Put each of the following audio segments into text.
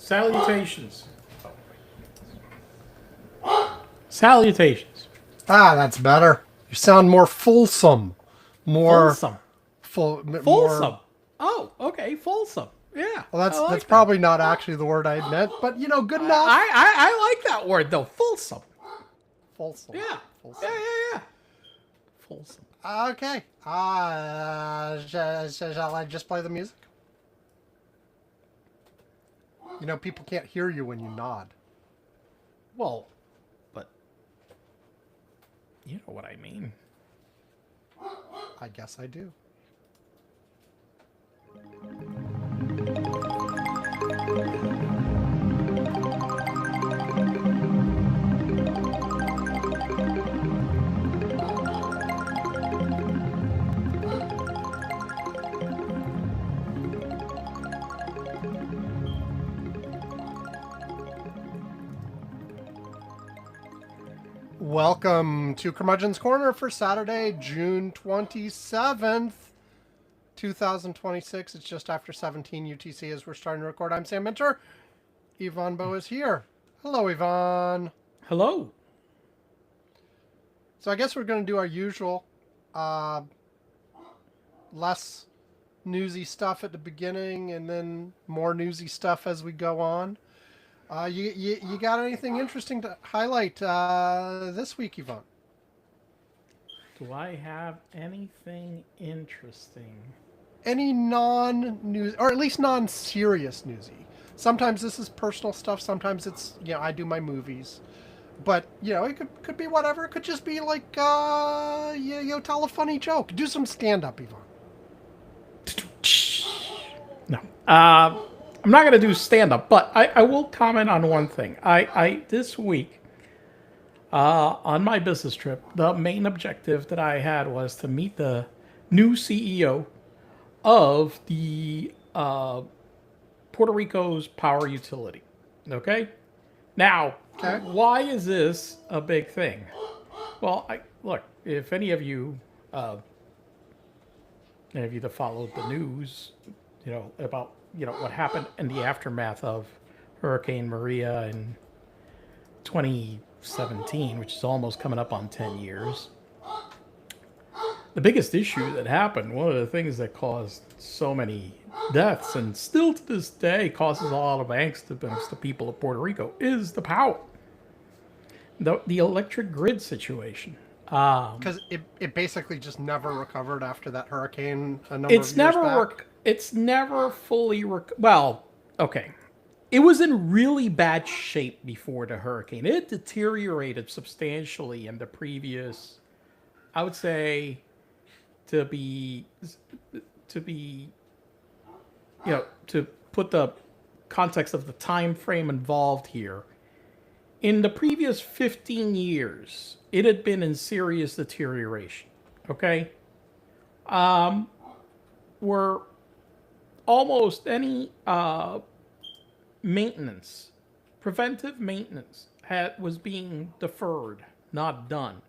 Salutations. Salutations. Ah, that's better. You sound more fulsome. More Fulsome. more. Fulsome. Oh, okay. Fulsome. Yeah. Well, I like that's that. probably not actually the word I meant, but good enough. I like that word though. Fulsome. Fulsome. Yeah. Fulsome. Yeah. Fulsome. Okay. Shall I just play the music? People can't hear you when you nod. Well, but you know what I mean. I guess I do. Welcome to Curmudgeon's Corner for Saturday, June 27th, 2026. It's just after 17 UTC as we're starting to record. I'm Sam Minter. Yvonne Bow is here. Hello, Yvonne. Hello. So I guess we're going to do our usual less newsy stuff at the beginning and then more newsy stuff as we go on. You got anything interesting to highlight this week, Yvonne? Do I have anything interesting? Any non-news, or at least non-serious newsy? Sometimes this is personal stuff. Sometimes it's, I do my movies. But, it could be whatever. It could just be like, tell a funny joke. Do some stand-up, Yvonne. No. I'm not going to do stand-up, but I will comment on one thing. I this week, on my business trip, the main objective that I had was to meet the new CEO of the Puerto Rico's power utility. Okay? Now, why is this a big thing? Well, look, if any of you that followed the news, about what happened in the aftermath of Hurricane Maria in 2017, which is almost coming up on 10 years. The biggest issue that happened, one of the things that caused so many deaths and still to this day causes a lot of angst amongst the people of Puerto Rico, is the power. The electric grid situation. Because it basically just never recovered after that hurricane a number of years back. It's never fully well, okay. It was in really bad shape before the hurricane. It deteriorated substantially in the previous, I would say, to put the context of the time frame involved here. In the previous 15 years, it had been in serious deterioration. Okay? Where almost any maintenance, preventive maintenance, was being deferred, not done,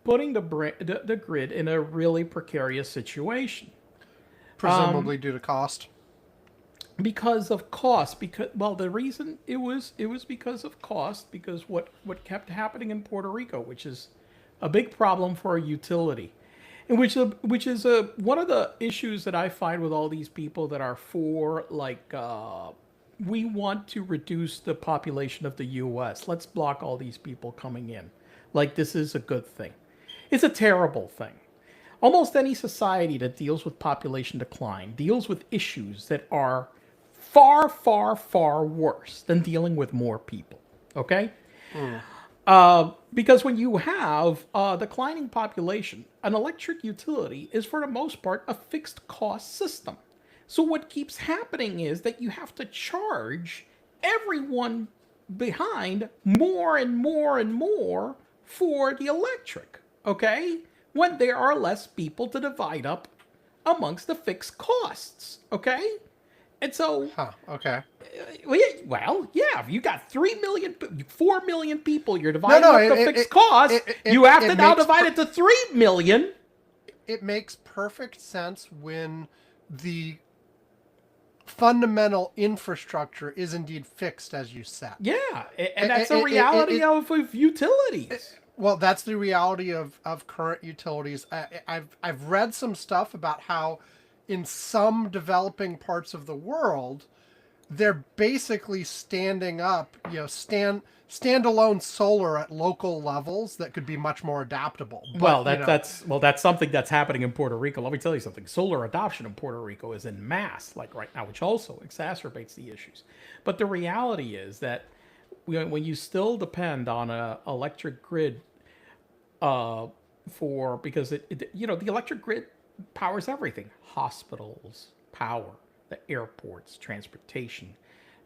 putting the grid in a really precarious situation. Presumably due to cost. Because of cost. The reason it was because of cost. Because what kept happening in Puerto Rico, which is a big problem for a utility, and which is one of the issues that I find with all these people that are for we want to reduce the population of the U.S. Let's block all these people coming in. Like this is a good thing. It's a terrible thing. Almost any society that deals with population decline deals with issues that are far, far, far worse than dealing with more people. Okay? Because when you have a declining population, an electric utility is for the most part a fixed cost system. So what keeps happening is that you have to charge everyone behind more and more and more for the electric. Okay? When there are less people to divide up amongst the fixed costs. Okay? And so, okay. Well, yeah, if you got 4 million people, you're dividing up the fixed cost. You have to now divide it to 3 million. It makes perfect sense when the fundamental infrastructure is indeed fixed, as you said. Yeah, and that's the reality It of utilities. well, that's the reality of current utilities. I've read some stuff about how in some developing parts of the world, they're basically standing up, standalone solar at local levels that could be much more adaptable. Well, But that's something that's happening in Puerto Rico. Let me tell you something. Solar adoption in Puerto Rico is in mass, like right now, which also exacerbates the issues. But the reality is that when you still depend on a electric grid, for because the electric grid powers everything: hospitals, power, the airports, transportation,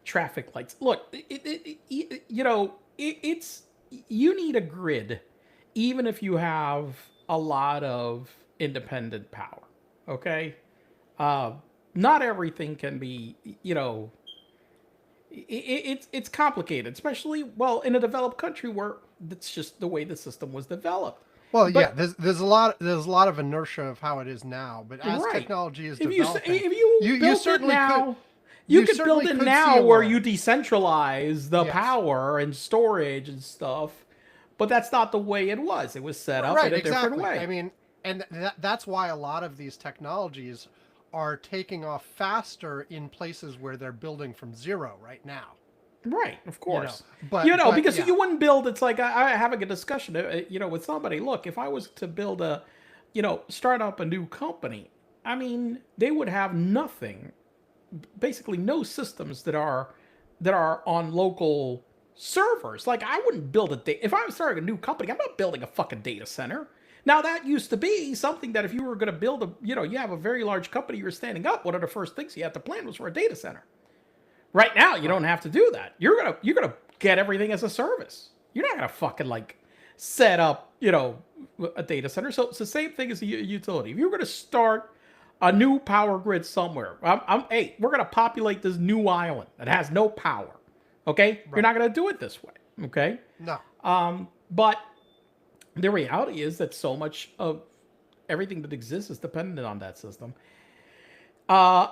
traffic lights. Look, it's you need a grid, even if you have a lot of independent power. Okay, uh, not everything can be. It's complicated, especially in a developed country where that's just the way the system was developed. well, yeah, But there's a lot of inertia of how it is now. But as right, technology is if developing, you you built it certainly could now, you you could build certainly it could see now a where you world. decentralize the Yes. power and storage and stuff. But that's not the way it was. It was set up in Right, a different exactly. I way. mean, and that's why a lot of these technologies are taking off faster in places where they're building from zero right now. Right, of You know, course. but Because yeah, you wouldn't build. It's like I having a discussion, with somebody. Look, if I was to build start up a new company, I mean, they would have nothing, basically no systems that are on local servers. Like I wouldn't build if I was starting a new company, I'm not building a fucking data center. Now that used to be something that if you were going to build you have a very large company you're standing up, one of the first things you had to plan was for a data center. Right now, you don't right. have to do that. You're gonna get everything as a service. You're not gonna fucking like set up a data center. So it's the same thing as a utility. If you're gonna start a new power grid somewhere, hey, we're gonna populate this new island that has no power. Okay, you're Right. not gonna do it this way. Okay, No. but the reality is that so much of everything that exists is dependent on that system.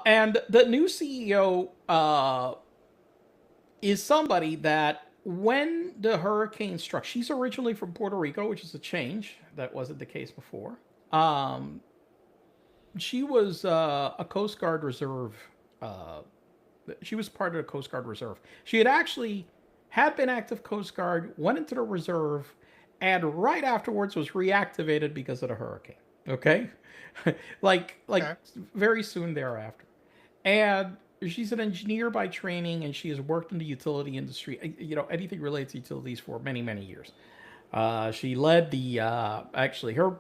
And the new CEO is somebody that when the hurricane struck, she's originally from Puerto Rico, which is a change. That wasn't the case before. Um, she was a Coast Guard reserve. Uh, she was part of the Coast Guard reserve. She had been active Coast Guard, went into the reserve, and right afterwards was reactivated because of the hurricane. Okay, like Okay. very soon thereafter. And she's an engineer by training, and she has worked in the utility industry, anything related to utilities for many, many years. She led actually, her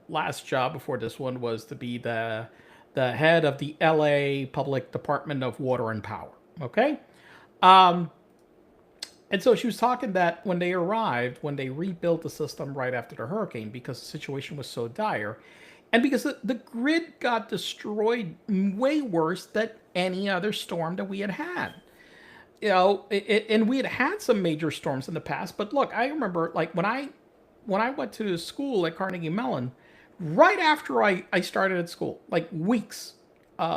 last job before this one was to be the head of the LA Public Department of Water and Power. Okay. And so she was talking that when they arrived, when they rebuilt the system right after the hurricane, because the situation was so dire, and because the grid got destroyed way worse than any other storm that we had had. And we had had some major storms in the past. But look, I remember like when I went to school at Carnegie Mellon, right after I started at school, like weeks,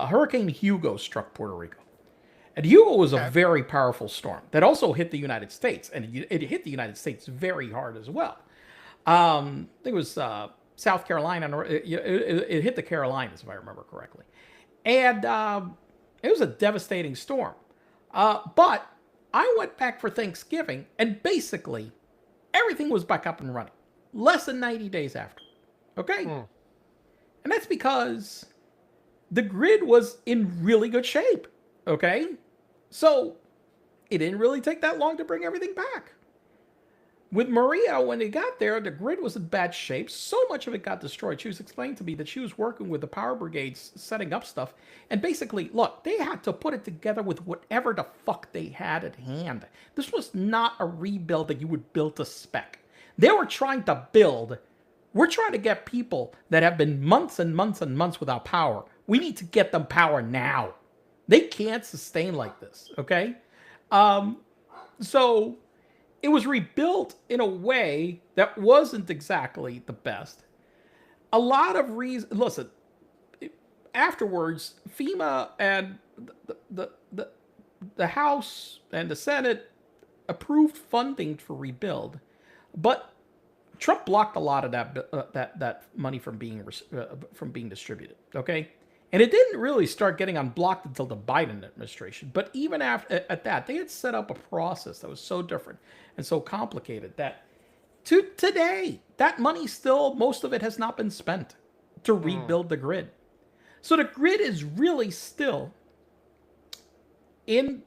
Hurricane Hugo struck Puerto Rico. And Hugo was a Okay. very powerful storm that also hit the United States, and it hit the United States very hard as well. I think it was South Carolina. It hit the Carolinas, if I remember correctly. And it was a devastating storm. But I went back for Thanksgiving, and basically everything was back up and running less than 90 days after. Okay? Hmm. And that's because the grid was in really good shape. Okay? So it didn't really take that long to bring everything back. With Maria, when they got there, the grid was in bad shape. So much of it got destroyed. She was explaining to me that she was working with the power brigades, setting up stuff. And basically, look, they had to put it together with whatever the fuck they had at hand. This was not a rebuild that you would build to spec. They were trying to build. We're trying to get people that have been months and months and months without power. We need to get them power now. They can't sustain like this, okay? So it was rebuilt in a way that wasn't exactly the best. A lot of reasons. Listen, afterwards, FEMA and the the House and the Senate approved funding for rebuild, but Trump blocked a lot of that money from being distributed. Okay, and it didn't really start getting unblocked until the Biden administration. But even after at that, they had set up a process that was so different and so complicated that to today, that money still, most of it has not been spent to rebuild the grid. So the grid is really still in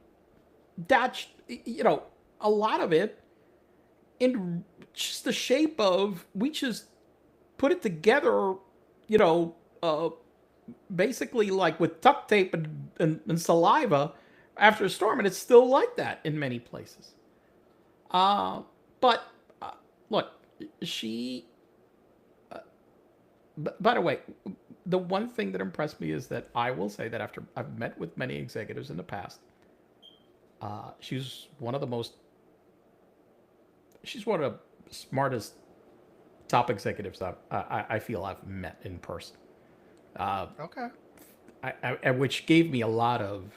that, a lot of it in just the shape of, we just put it together, you know, uh, basically like with duct tape and saliva after a storm, and it's still like that in many places. But look, she. By the way, the one thing that impressed me is that I will say that after I've met with many executives in the past, she's one of the most. She's one of the smartest top executives I feel I've met in person. Okay. Which gave me a lot of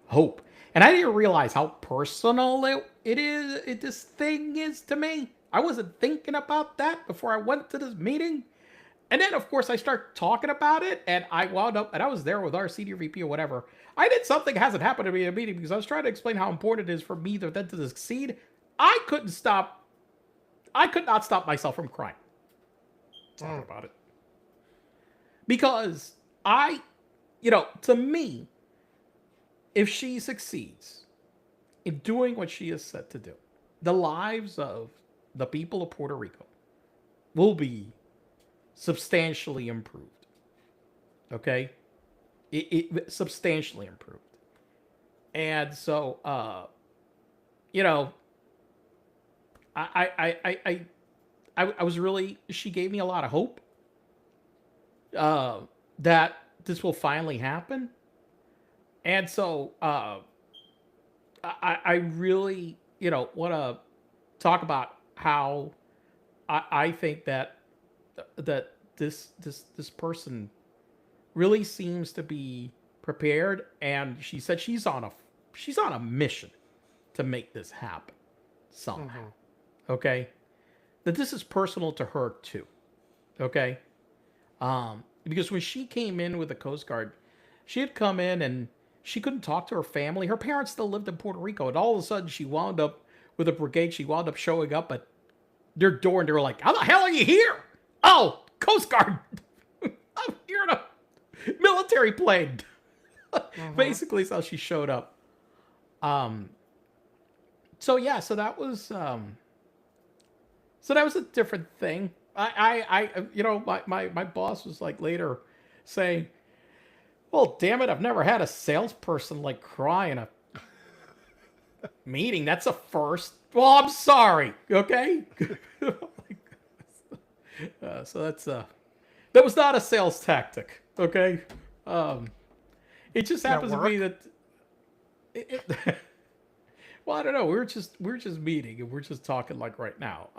hope. And I didn't realize how personal this thing is to me. I wasn't thinking about that before I went to this meeting. And then, of course, I start talking about it, and I wound up, and I was there with our senior VP or whatever. I did something that hasn't happened to me in a meeting because I was trying to explain how important it is for me to then to succeed. I could not stop myself from crying talking about it. Because to me, if she succeeds in doing what she is set to do, the lives of the people of Puerto Rico will be substantially improved. Okay? It substantially improved. And so, I was really, she gave me a lot of hope that this will finally happen. And so I really, want to talk about how I think that this person really seems to be prepared, and she said she's on a mission to make this happen somehow. Okay, that this is personal to her too. Okay, because when she came in with the Coast Guard, she had come in and she couldn't talk to her family. Her parents still lived in Puerto Rico, and all of a sudden she wound up with a brigade. She wound up showing up at their door, and they were like, "How the hell are you here?" "Oh, Coast Guard." "I'm here in a military plane." Basically, is how she showed up. So yeah, so that was a different thing. My boss was like later saying, "Well, damn it, I've never had a salesperson like cry in a meeting. That's a first." "Well, I'm sorry. Okay." So that was not a sales tactic. Okay. It just happens to be that. Well, I don't know. We're just meeting, and we're just talking like right now.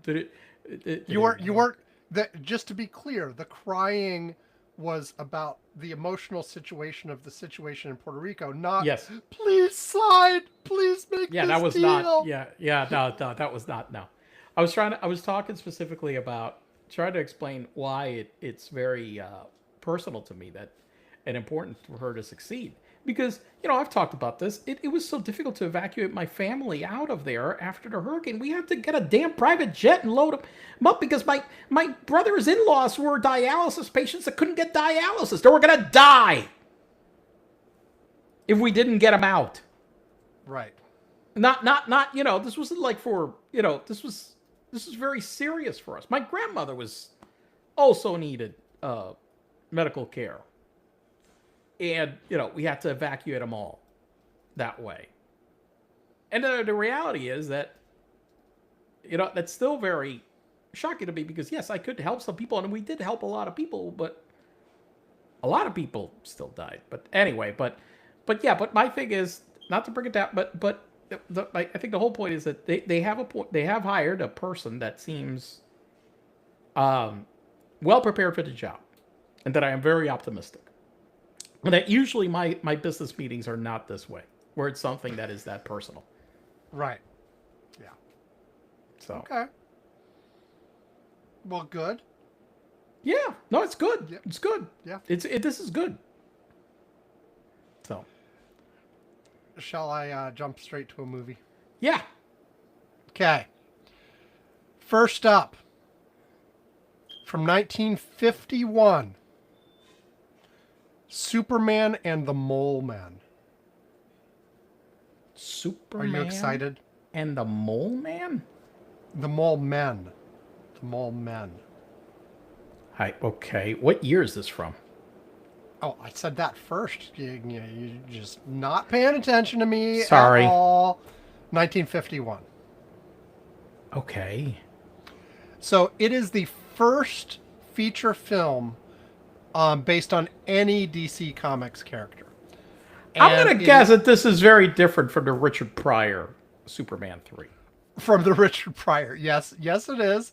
You weren't that, just to be clear, the crying was about the emotional situation of the situation in Puerto Rico, not Yes. "Please sign, please make Yeah, this that was deal." not. Yeah. No, that was not. No, I was talking specifically about trying to explain why it's very personal to me that and important for her to succeed. Because I've talked about this. It was so difficult to evacuate my family out of there after the hurricane. We had to get a damn private jet and load them up because my brother's in-laws were dialysis patients that couldn't get dialysis. They were gonna die if we didn't get them out. Right. Not. This wasn't like for This was very serious for us. My grandmother was also needed medical care. And, we had to evacuate them all that way. And the reality is that, that's still very shocking to me because, yes, I could help some people, and we did help a lot of people, but a lot of people still died. But anyway, but my thing is, not to bring it down, but I think the whole point is that they have hired a person that seems well prepared for the job, and that I am very optimistic. That usually my business meetings are not this way, where it's something that is that personal. Right. Yeah. So Okay. Well, good. yeah, no, it's good. Yeah. It's good. Yeah. This is good. So Shall I jump straight to a movie? yeah, Okay. First up, from 1951, Superman and the Mole Men. Superman. Are you excited? And the Mole Man. The Mole Men. The Mole Men. Hi. Okay. What year is this from? Oh, I said that first. You're just not paying attention to me Sorry. at all. 1951. Okay. So it is the first feature film based on any DC Comics character. I'm going to guess that this is very different from the Richard Pryor Superman 3. From the Richard Pryor. Yes, it is.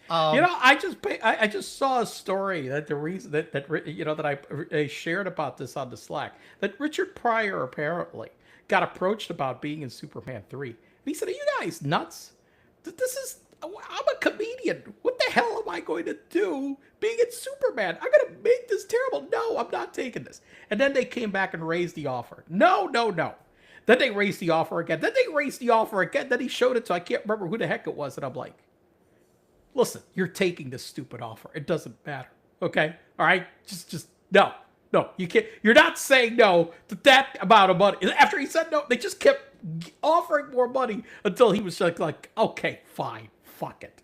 I just saw a story that the reason that I shared about this on the Slack, that Richard Pryor apparently got approached about being in Superman 3. And he said, "Are you guys nuts? I'm a comedian. What the hell am I going to do being in Superman? I'm going to make this terrible. No, I'm not taking this." And then they came back and raised the offer. No. Then they raised the offer again. Then they raised the offer again. Then he showed it to, I can't remember who the heck it was. And I'm like, listen, you're taking this stupid offer. It doesn't matter. Okay? All right? Just no. No, you can't. You're not saying no to that amount of money. After he said no, they just kept offering more money until he was like, okay, fine, fuck it.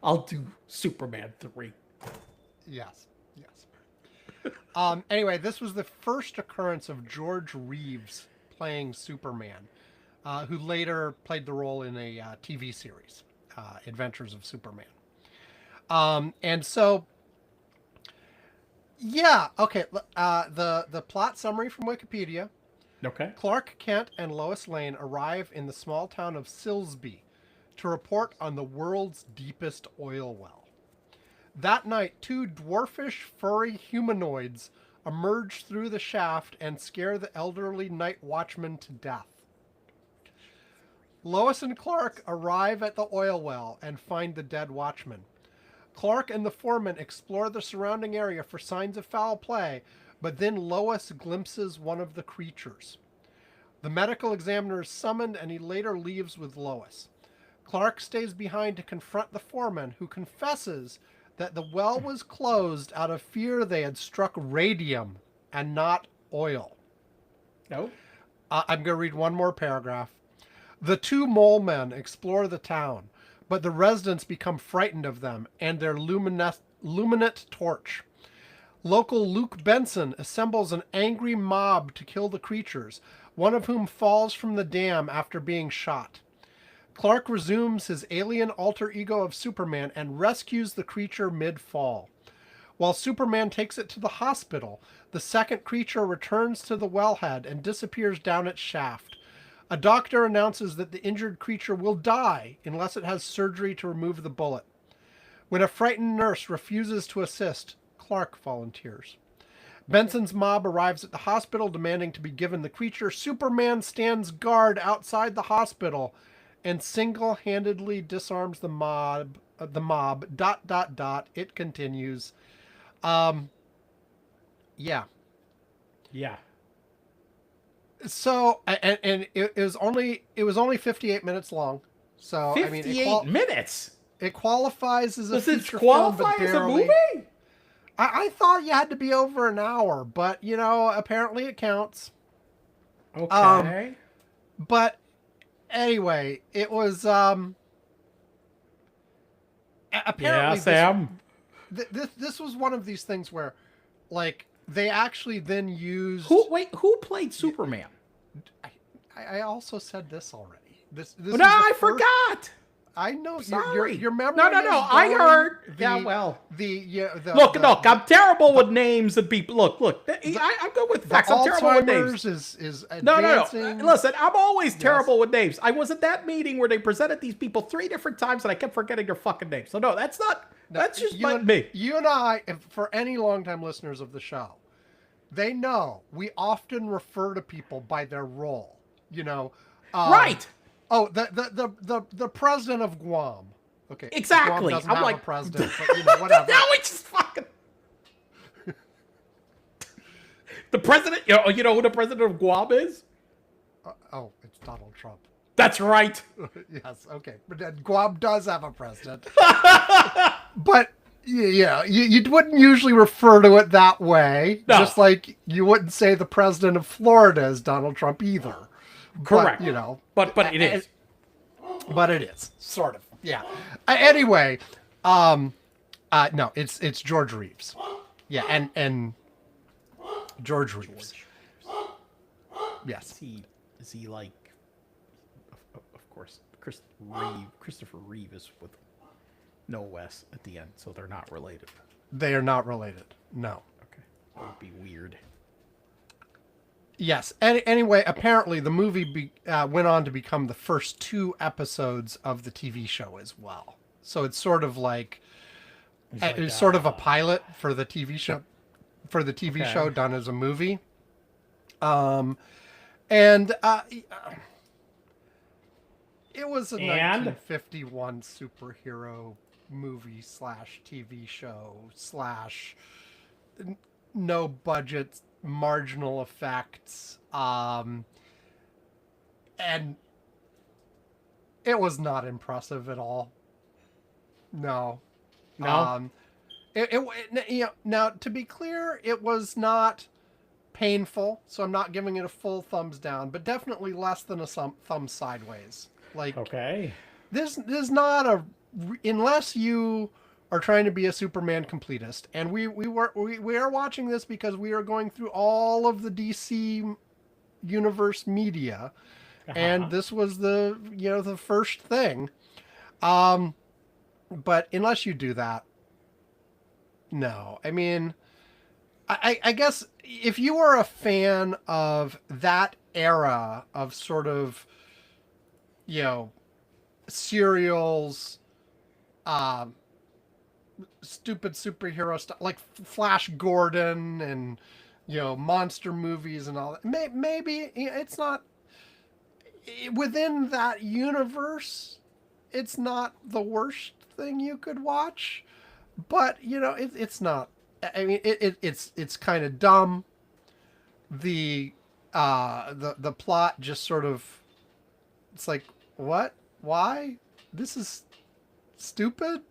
I'll do Superman 3. Yes. Anyway, this was the first occurrence of George Reeves playing Superman, who later played the role in a TV series, Adventures of Superman. And so, yeah, okay. The plot summary from Wikipedia. Okay. Clark Kent and Lois Lane arrive in the small town of Silsby to report on the world's deepest oil well. That night, two dwarfish, furry humanoids emerge through the shaft and scare the elderly night watchman to death. Lois and Clark arrive at the oil well and find the dead watchman. Clark and the foreman explore the surrounding area for signs of foul play, but then Lois glimpses one of the creatures. The medical examiner is summoned and he later leaves with Lois. Clark stays behind to confront the foreman, who confesses that the well was closed out of fear they had struck radium and not oil. No. I'm going to read one more paragraph. The two mole men explore the town, but the residents become frightened of them and their luminate torch. Local Luke Benson assembles an angry mob to kill the creatures, one of whom falls from the dam after being shot. Clark resumes his alien alter ego of Superman and rescues the creature mid-fall. While Superman takes it to the hospital, the second creature returns to the wellhead and disappears down its shaft. A doctor announces that the injured creature will die unless it has surgery to remove the bullet. When a frightened nurse refuses to assist, Clark volunteers. Benson's mob arrives at the hospital demanding to be given the creature. Superman stands guard outside the hospital and single-handedly disarms the mob. It continues. Yeah. So, and it was only 58 minutes long. So 58 minutes. It qualifies as a Does it feature qualify film, but as a barely. movie? I thought you had to be over an hour, but apparently it counts. Okay. But anyway, it was apparently Yeah, Sam. this was one of these things where, like, they actually then used. Who played Superman? I also said this already. This No, I forgot. I know Sorry. your memory. No. I heard. Look. I'm terrible with names and people. Look. I'm good with facts. I'm terrible with names. Is No. advancing. Listen, I'm always terrible with names. I was at that meeting where they presented these people 3 different times, and I kept forgetting their fucking names. So no, that's not. That's just me. You and I, for any longtime listeners of the show, They know we often refer to people by their role. You know, Right. oh, the president of Guam. Okay, Guam Exactly. doesn't I'm have like, a president, but whatever. now we just fucking the president. You know who the president of Guam is? Oh, it's Donald Trump. That's right. Yes, okay, but Guam does have a president. But yeah, you wouldn't usually refer to it that way. No. Just like you wouldn't say the president of Florida is Donald Trump either. Correct. But, but it is. But it is sort of. Yeah. Anyway, no, it's George Reeves. Yeah, and George Reeves. Yes. Is he like? Of course, Christopher Reeve is with no S at the end, so they're not related. They are not related. No. Okay, that would be weird. Yes. Anyway, apparently the movie went on to become the first 2 episodes of the TV show as well. So it's sort of like it's sort of a pilot for the TV show, show done as a movie. And it was a 1951 superhero movie / TV show / no budget, marginal effects, and it was not impressive at all. No. Now to be clear, it was not painful, so I'm not giving it a full thumbs down, but definitely less than a thumb sideways. Like, okay, this is not unless you are trying to be a Superman completist, and we are watching this because we are going through all of the DC universe media, and this was the first thing. But unless you do that, no. I mean, I guess if you are a fan of that era of sort of, serials, stupid superhero stuff like Flash Gordon and, monster movies and all that, maybe it's not within that universe. It's not the worst thing you could watch, but it's not. I mean, it's kind of dumb. The plot just sort of, it's like, what? Why? This is stupid,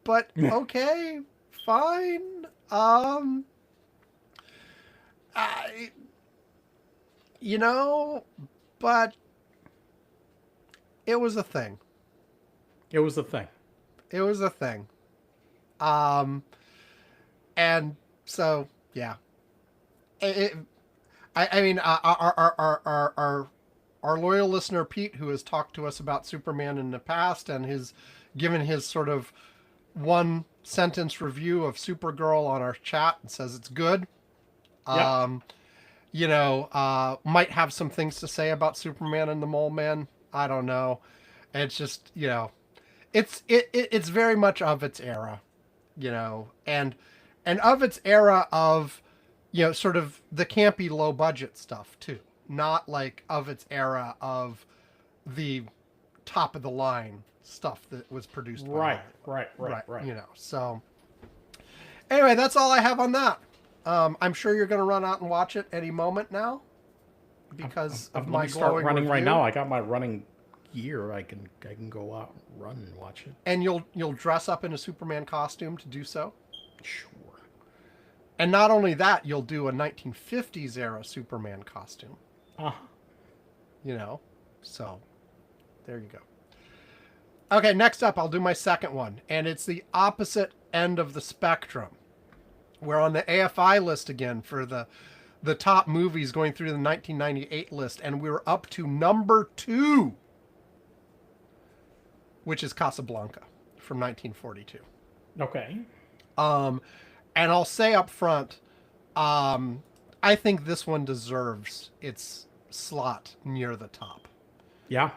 but okay, fine. But it was a thing. It was a thing. It was a thing. And so, yeah. I mean, our loyal listener Pete, who has talked to us about Superman in the past and has given his sort of 1-sentence review of Supergirl on our chat and says it's good. Yep. Might have some things to say about Superman and the Mole Man. I don't know. It's just, it's very much of its era, and of its era of, sort of the campy low budget stuff too. Not like of its era of the top of the line stuff that was produced. Right. So anyway, that's all I have on that. I'm sure you're going to run out and watch it any moment now because of my glowing running review. Right now. I got my running gear. I can go out and run and watch it. And you'll dress up in a Superman costume to do so? Sure. And not only that, you'll do a 1950s era Superman costume. So there you go. Okay, next up, I'll do my second one. And it's the opposite end of the spectrum. We're on the AFI list again for the top movies going through the 1998 list. And we're up to number 2, which is Casablanca from 1942. Okay. And I'll say up front, I think this one deserves its slot near the top. Yeah.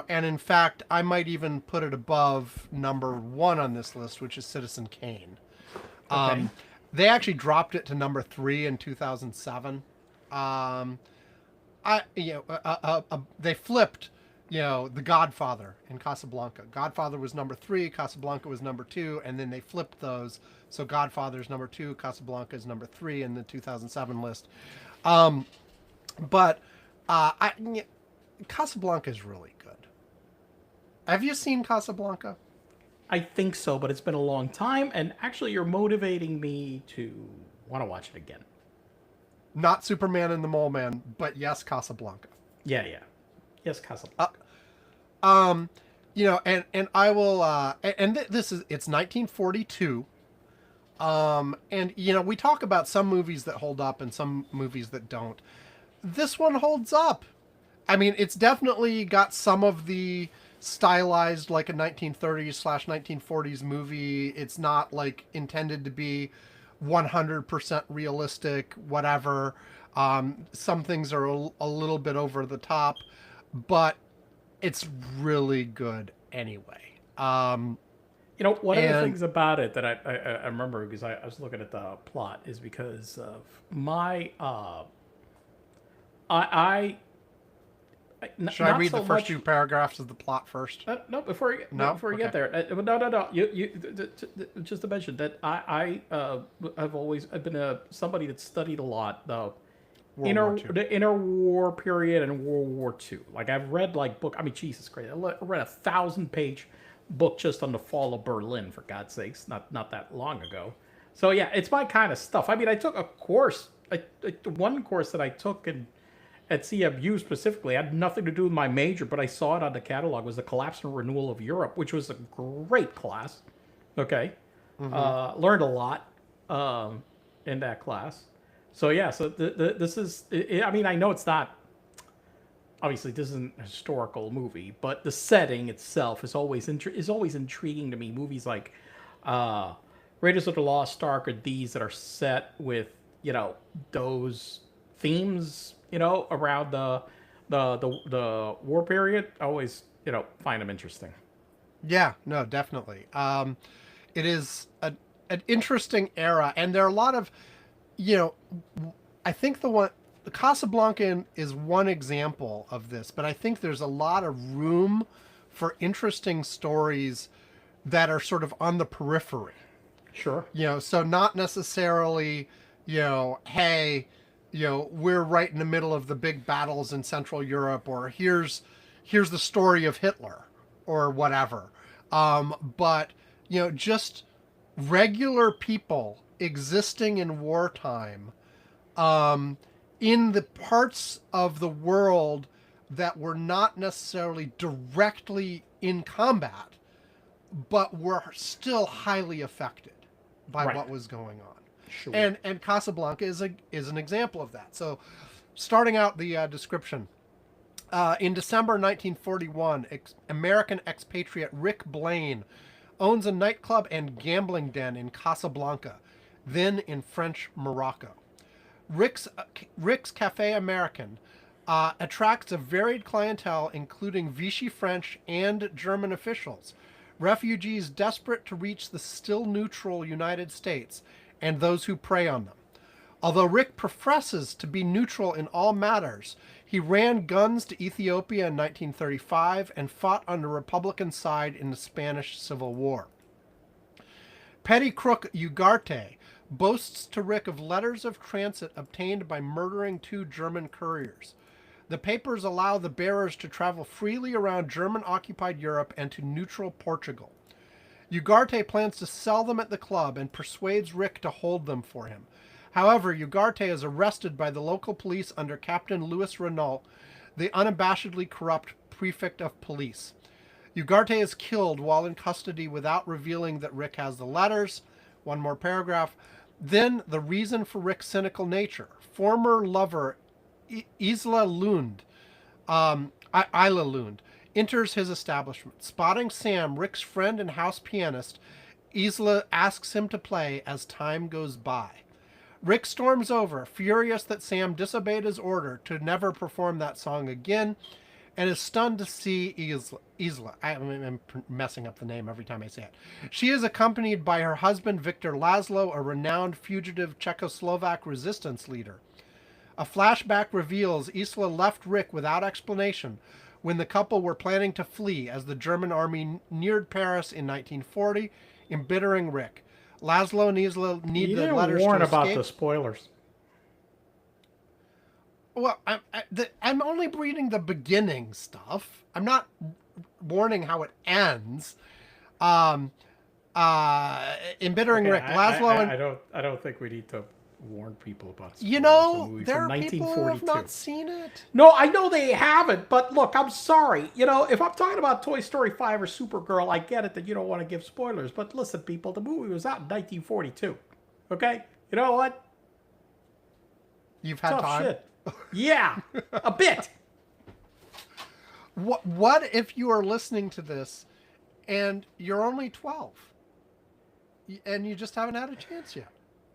And in fact, I might even put it above number 1 on this list, which is Citizen Kane. Okay. They actually dropped it to number 3 in 2007. Um, they flipped, The Godfather and Casablanca. Godfather was number 3, Casablanca was number 2, and then they flipped those. So Godfather's number 2, Casablanca is number 3 in the 2007 list. Um, but Casablanca is really good. Have you seen Casablanca? I think so, but it's been a long time, and actually, you're motivating me to want to watch it again. Not Superman and the Mole Man, but yes, Casablanca. Yeah, yeah. Yes, Uh, Casablanca. and I will this is it's 1942. And we talk about some movies that hold up and some movies that don't. This one holds up. I mean, it's definitely got some of the stylized like a 1930s/1940s movie. It's not like intended to be 100% realistic, whatever. Some things are a little bit over the top, but it's really good anyway. One of the And things about it that I remember because I was looking at the plot is because of my I should I not read so the first much. two paragraphs of the plot first? No, before you, no, No? before you Okay. get there, no. Just to mention that I've been somebody that studied a lot World War II. the interwar period and World War II. Like I've read like book. I mean, Jesus Christ, read a 1,000-page book just on the fall of Berlin. For God's sakes, not that long ago. So yeah, it's my kind of stuff. I mean, I took a course, one course that I took at CMU specifically had nothing to do with my major, but I saw it on the catalog. Was the Collapse and Renewal of Europe, which was a great class. Okay, learned a lot in that class. So yeah, so this is. I mean, I know it's not. Obviously, this isn't a historical movie, but the setting itself is always intriguing to me. Movies like Raiders of the Lost Ark are these that are set with those themes around the war period. I always find them interesting. Yeah, no, definitely. It is an interesting era, and there are a lot of, you know, I think the Casablanca is one example of this, but I think there's a lot of room for interesting stories that are sort of on the periphery. Sure. So not necessarily, hey, we're right in the middle of the big battles in Central Europe, or here's the story of Hitler, or whatever. But just regular people existing in wartime, in the parts of the world that were not necessarily directly in combat, but were still highly affected by Right. what was going on. Sure. And Casablanca is an example of that. So, starting out the description, in December 1941, American expatriate Rick Blaine owns a nightclub and gambling den in Casablanca, then in French Morocco. Rick's Cafe American attracts a varied clientele, including Vichy French and German officials, refugees desperate to reach the still neutral United States, and those who prey on them. Although Rick professes to be neutral in all matters, he ran guns to Ethiopia in 1935 and fought on the Republican side in the Spanish Civil War. Petty crook Ugarte boasts to Rick of letters of transit obtained by murdering 2 German couriers. The papers allow the bearers to travel freely around German-occupied Europe and to neutral Portugal. Ugarte plans to sell them at the club and persuades Rick to hold them for him. However, Ugarte is arrested by the local police under Captain Louis Renault, the unabashedly corrupt prefect of police. Ugarte is killed while in custody without revealing that Rick has the letters. One more paragraph. Then, the reason for Rick's cynical nature. Former lover Isla Lund, Isla Lund, enters his establishment. Spotting Sam, Rick's friend and house pianist, Isla asks him to play as time goes by. Rick storms over, furious that Sam disobeyed his order to never perform that song again, and is stunned to see Isla. I'm messing up the name every time I say it. She is accompanied by her husband, Victor Laszlo, a renowned fugitive Czechoslovak resistance leader. A flashback reveals Isla left Rick without explanation when the couple were planning to flee as the German army neared Paris in 1940, embittering Rick. Laszlo and Isla need You the didn't letters warn to about escape. the spoilers. Well, I'm only reading the beginning stuff. I'm not warning how it ends. Um, embittering Okay, Rick, Laszlo, and I don't think we need to warn people about spoilers. you The know movie there from are people who have 1942. not seen it. No, I know they haven't, but look, I'm sorry. You know, if I'm talking about Toy Story 5 or Supergirl, I get it that you don't want to give spoilers. But listen, people, the movie was out in 1942. Okay? You know what? You've had Tough time. shit. Yeah, a bit. What if you are listening to this and you're only 12 and you just haven't had a chance yet?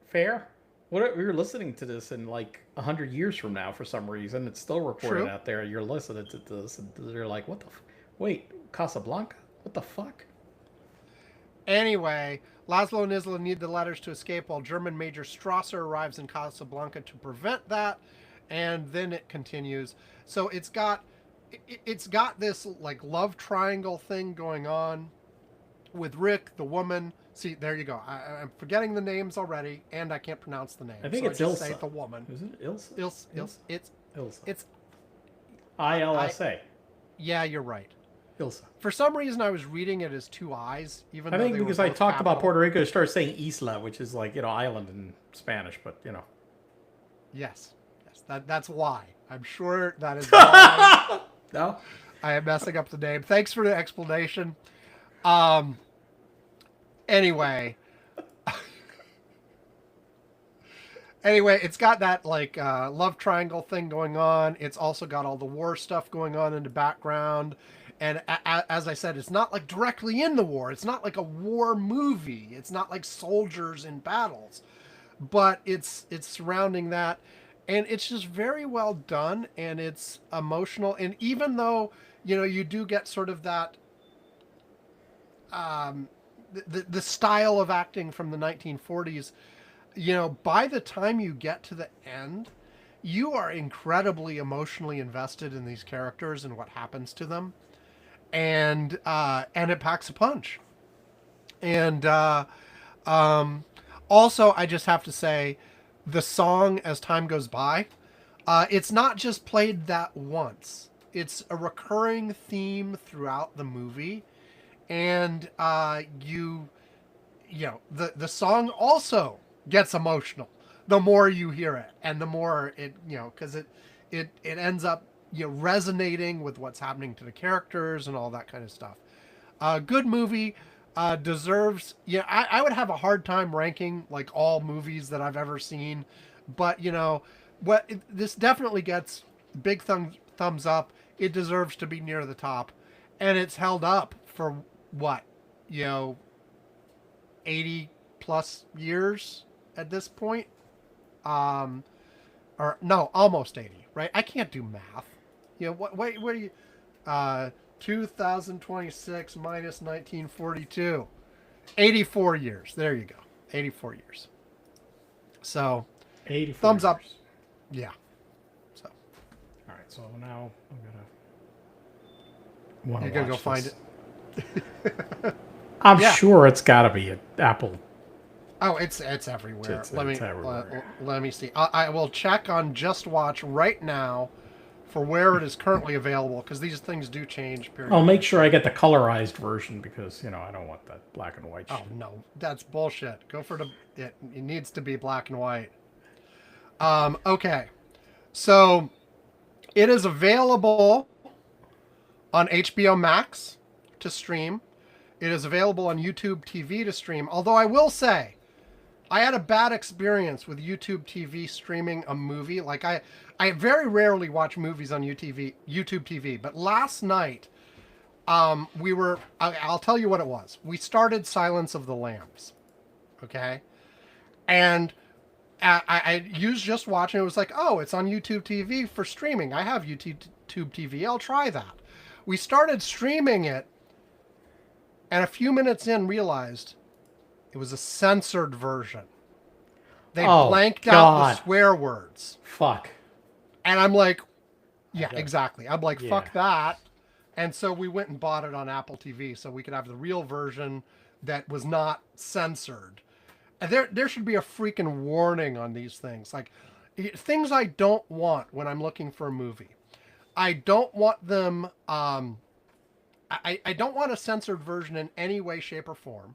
Fair. What if you're listening to this in like 100 years from now for some reason? It's still recorded True. out there. You're listening to this, and they're like, "What the? Wait, Casablanca? What the fuck?" Anyway, Laszlo and Isla need the letters to escape while German Major Strasser arrives in Casablanca to prevent that, and then it continues. So it's got this like love triangle thing going on with Rick, the woman. See, there you go. I'm forgetting the names already, and I can't pronounce the name. I think so it's I just Ilsa. say the woman. Is it Ilsa? It's Ilsa. it's ILSA. yeah, you're right. Ilsa. For some reason, I was reading it as two I's, even I though think they were because I both talked about capital. Puerto Rico, I started saying Isla, which is like, you know, island in Spanish, but you know. Yes, that's why. I'm sure that is why No? I am messing up the name. Thanks for the explanation. Um. Anyway. Anyway, it's got that like love triangle thing going on. It's also got all the war stuff going on in the background. And as I said, it's not like directly in the war. It's not like a war movie. It's not like soldiers in battles, but it's surrounding that, and it's just very well done, and it's emotional. And even though you do get sort of that the style of acting from the 1940s, by the time you get to the end, you are incredibly emotionally invested in these characters and what happens to them, and it packs a punch. And also, I just have to say, the song "As Time Goes By," it's not just played that once; it's a recurring theme throughout the movie, and the song also gets emotional the more you hear it, and the more it because it ends up resonating with what's happening to the characters and all that kind of stuff. Good movie. Deserves. Yeah, I would have a hard time ranking like all movies that I've ever seen, but this definitely gets big thumbs up. It deserves to be near the top, and it's held up for what 80 plus years at this point. Or no, almost 80, right? I can't do math. What are you 2026 minus 1942. 84 years. There you go. 84 years. So, 84 thumbs up. years. Yeah. So, All right, so now I'm gonna you're going to go watch find this. it. I'm Yeah. sure it's got to be an Apple. Oh, it's everywhere. It's everywhere. Let me see. I will check on Just Watch right now for where it is currently available, because these things do change periodically. I'll make sure I get the colorized version because I don't want that black and white Oh shit. no, that's bullshit. Go for it needs to be black and white. Okay. So it is available on HBO Max to stream. It is available on YouTube TV to stream. Although I will say, I had a bad experience with YouTube TV streaming a movie. Like I very rarely watch movies on YouTube TV, but last night I'll tell you what it was. We started Silence of the Lambs. Okay? And I used Just Watch, and it was like, oh, it's on YouTube TV for streaming. I have YouTube Tube TV. I'll try that. We started streaming it, and a few minutes in realized it was a censored version. They Oh, blanked out the God. swear words. Fuck. And I'm like, yeah, exactly. I'm like, Yeah. fuck that. And so we went and bought it on Apple TV so we could have the real version that was not censored. And there should be a freaking warning on these things. Like, things I don't want when I'm looking for a movie. I don't want them, I don't want a censored version in any way, shape, or form.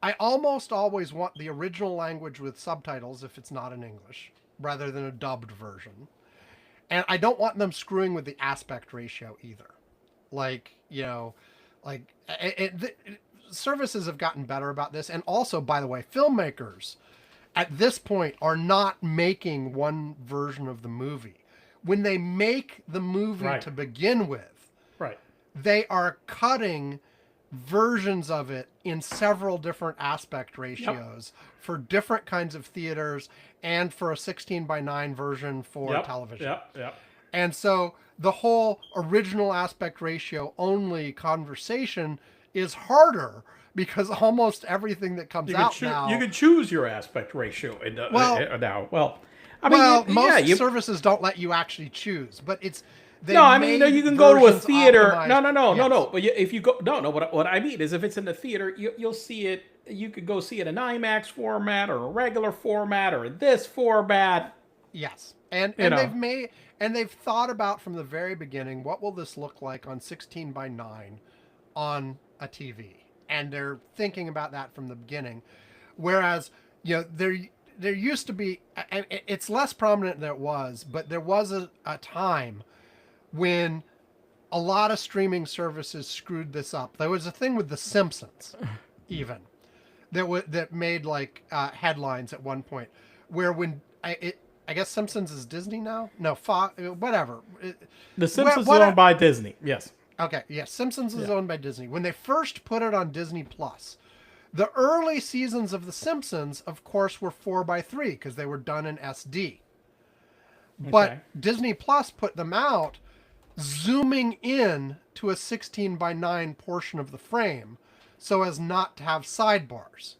I almost always want the original language with subtitles if it's not in English, rather than a dubbed version. And I don't want them screwing with the aspect ratio either. Like, services have gotten better about this. And also, by the way, filmmakers at this point are not making one version of the movie. When they make the movie to begin with, they are cutting versions of it in several different aspect ratios for different kinds of theaters and for a 16:9 version for television. And so the whole original aspect ratio only conversation is harder because almost everything that comes out now... You can choose your aspect ratio now. Well, I mean, most services don't let you actually choose, but it's... No, I mean, you can go to a theater. Optimized. No. But if you go, no. What I mean is, if it's in the theater, you'll see it. You could go see it in IMAX format or a regular format or in this format. Yes, and they've thought about from the very beginning, what will this look like on 16:9 on a TV, and they're thinking about that from the beginning. Whereas, there used to be, it's less prominent than it was, but there was a time when a lot of streaming services screwed this up. There was a thing with The Simpsons, even, that made headlines at one point, where when I guess Simpsons is Disney now? No, Fox, whatever. The Simpsons is owned by Disney, yes. Okay, yes, Simpsons is owned by Disney. When they first put it on Disney Plus, the early seasons of The Simpsons, of course, were 4:3 because they were done in SD. But Disney Plus put them out zooming in to a 16:9 portion of the frame so as not to have sidebars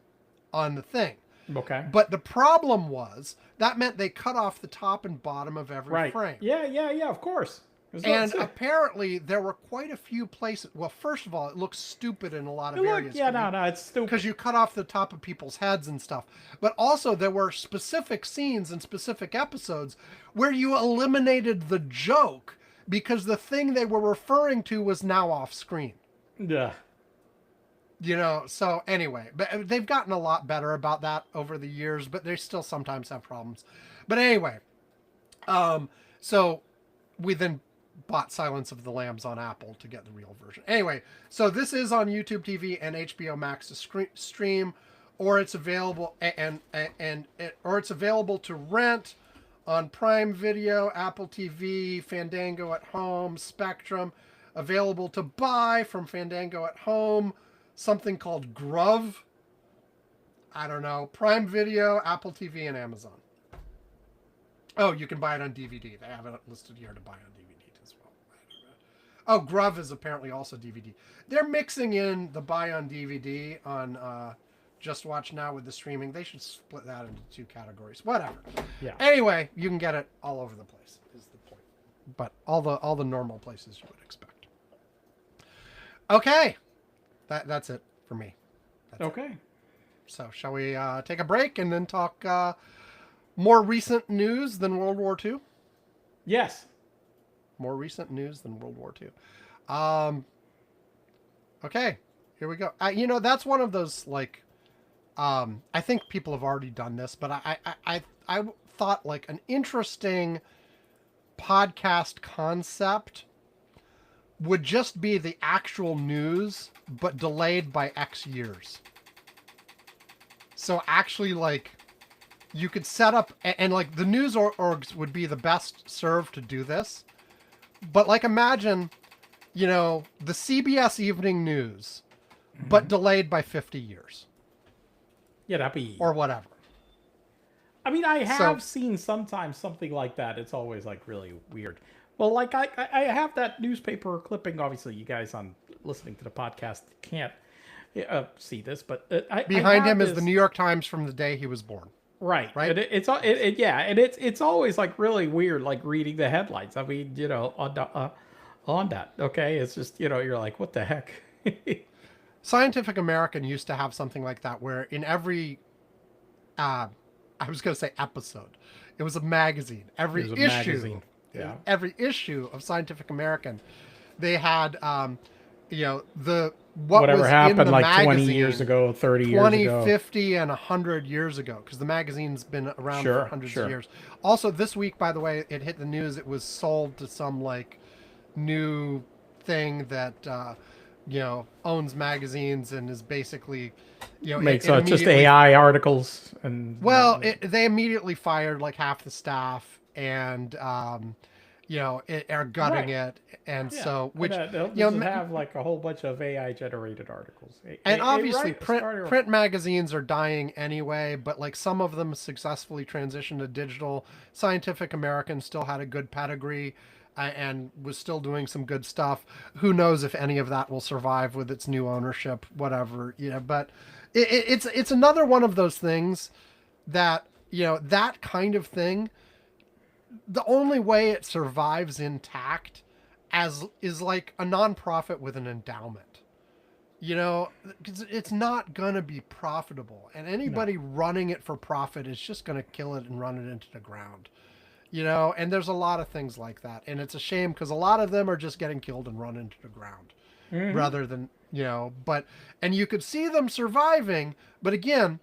on the thing. Okay. But the problem was that meant they cut off the top and bottom of every frame. Yeah, of course. And apparently there were quite a few places. Well, first of all, it looks stupid in a lot of areas. It's stupid. Because you cut off the top of people's heads and stuff. But also there were specific scenes and specific episodes where you eliminated the joke because the thing they were referring to was now off screen. Yeah. So anyway, but they've gotten a lot better about that over the years, but they still sometimes have problems. But anyway, so we then bought Silence of the Lambs on Apple to get the real version. Anyway, so this is on YouTube TV and HBO Max to stream, or it's available or it's available to rent on Prime Video, Apple TV, Fandango at Home, Spectrum. Available to buy from Fandango at Home, something called Grove. I don't know. Prime Video, Apple TV, and Amazon. Oh, you can buy it on DVD. They have it listed here to buy on DVD as well. Oh, Grove is apparently also DVD. They're mixing in the buy on DVD on Just Watch Now with the streaming. They should split that into two categories. Whatever. Yeah. Anyway, you can get it all over the place, is the point. But all the normal places you would expect. Okay. That's it for me. Okay. It. So shall we take a break and then talk more recent news than World War II? Yes. More recent news than World War II. Okay. Here we go. That's one of those, I think people have already done this, but I thought an interesting podcast concept would just be the actual news, but delayed by X years. So actually, you could set up, and the news orgs would be the best served to do this. But imagine, the CBS Evening News, but delayed by 50 years. Yeah, that'd be... Or whatever. I mean, I have seen sometimes something like that. It's always really weird. Well, like I have that newspaper clipping. Obviously, you guys on listening to the podcast can't see this, but I Behind have him is the this. New York Times from the day he was born. Right, Right? and yeah, and it's always like really weird, like reading the headlines. I mean, on that, okay, it's just you're like, what the heck? Scientific American used to have something like that where in every, I was going to say episode, it was a magazine. It was a magazine. Yeah. Every issue of Scientific American, they had, the what Whatever was in happened the like magazine 20 years ago, 30 years 20, ago. 50, and 100 years ago, because the magazine's been around Sure, for hundreds sure. of years. Also, this week, by the way, it hit the news. It was sold to some like new thing that owns magazines and is basically Makes it just immediately- AI articles and well, they immediately fired like half the staff and are gutting Right. it, and yeah. so which And, they'll you know just ma- have like a whole bunch of AI generated articles. and obviously Starter- print magazines are dying anyway, but like some of them successfully transitioned to digital. Scientific American still had a good pedigree and was still doing some good stuff. Who knows if any of that will survive with its new ownership, whatever, but it's another one of those things that that kind of thing, the only way it survives intact is like a nonprofit with an endowment. Because it's not gonna be profitable, and anybody running it for profit is just gonna kill it and run it into the ground. And there's a lot of things like that, and it's a shame because a lot of them are just getting killed and run into the ground rather than and you could see them surviving, but again,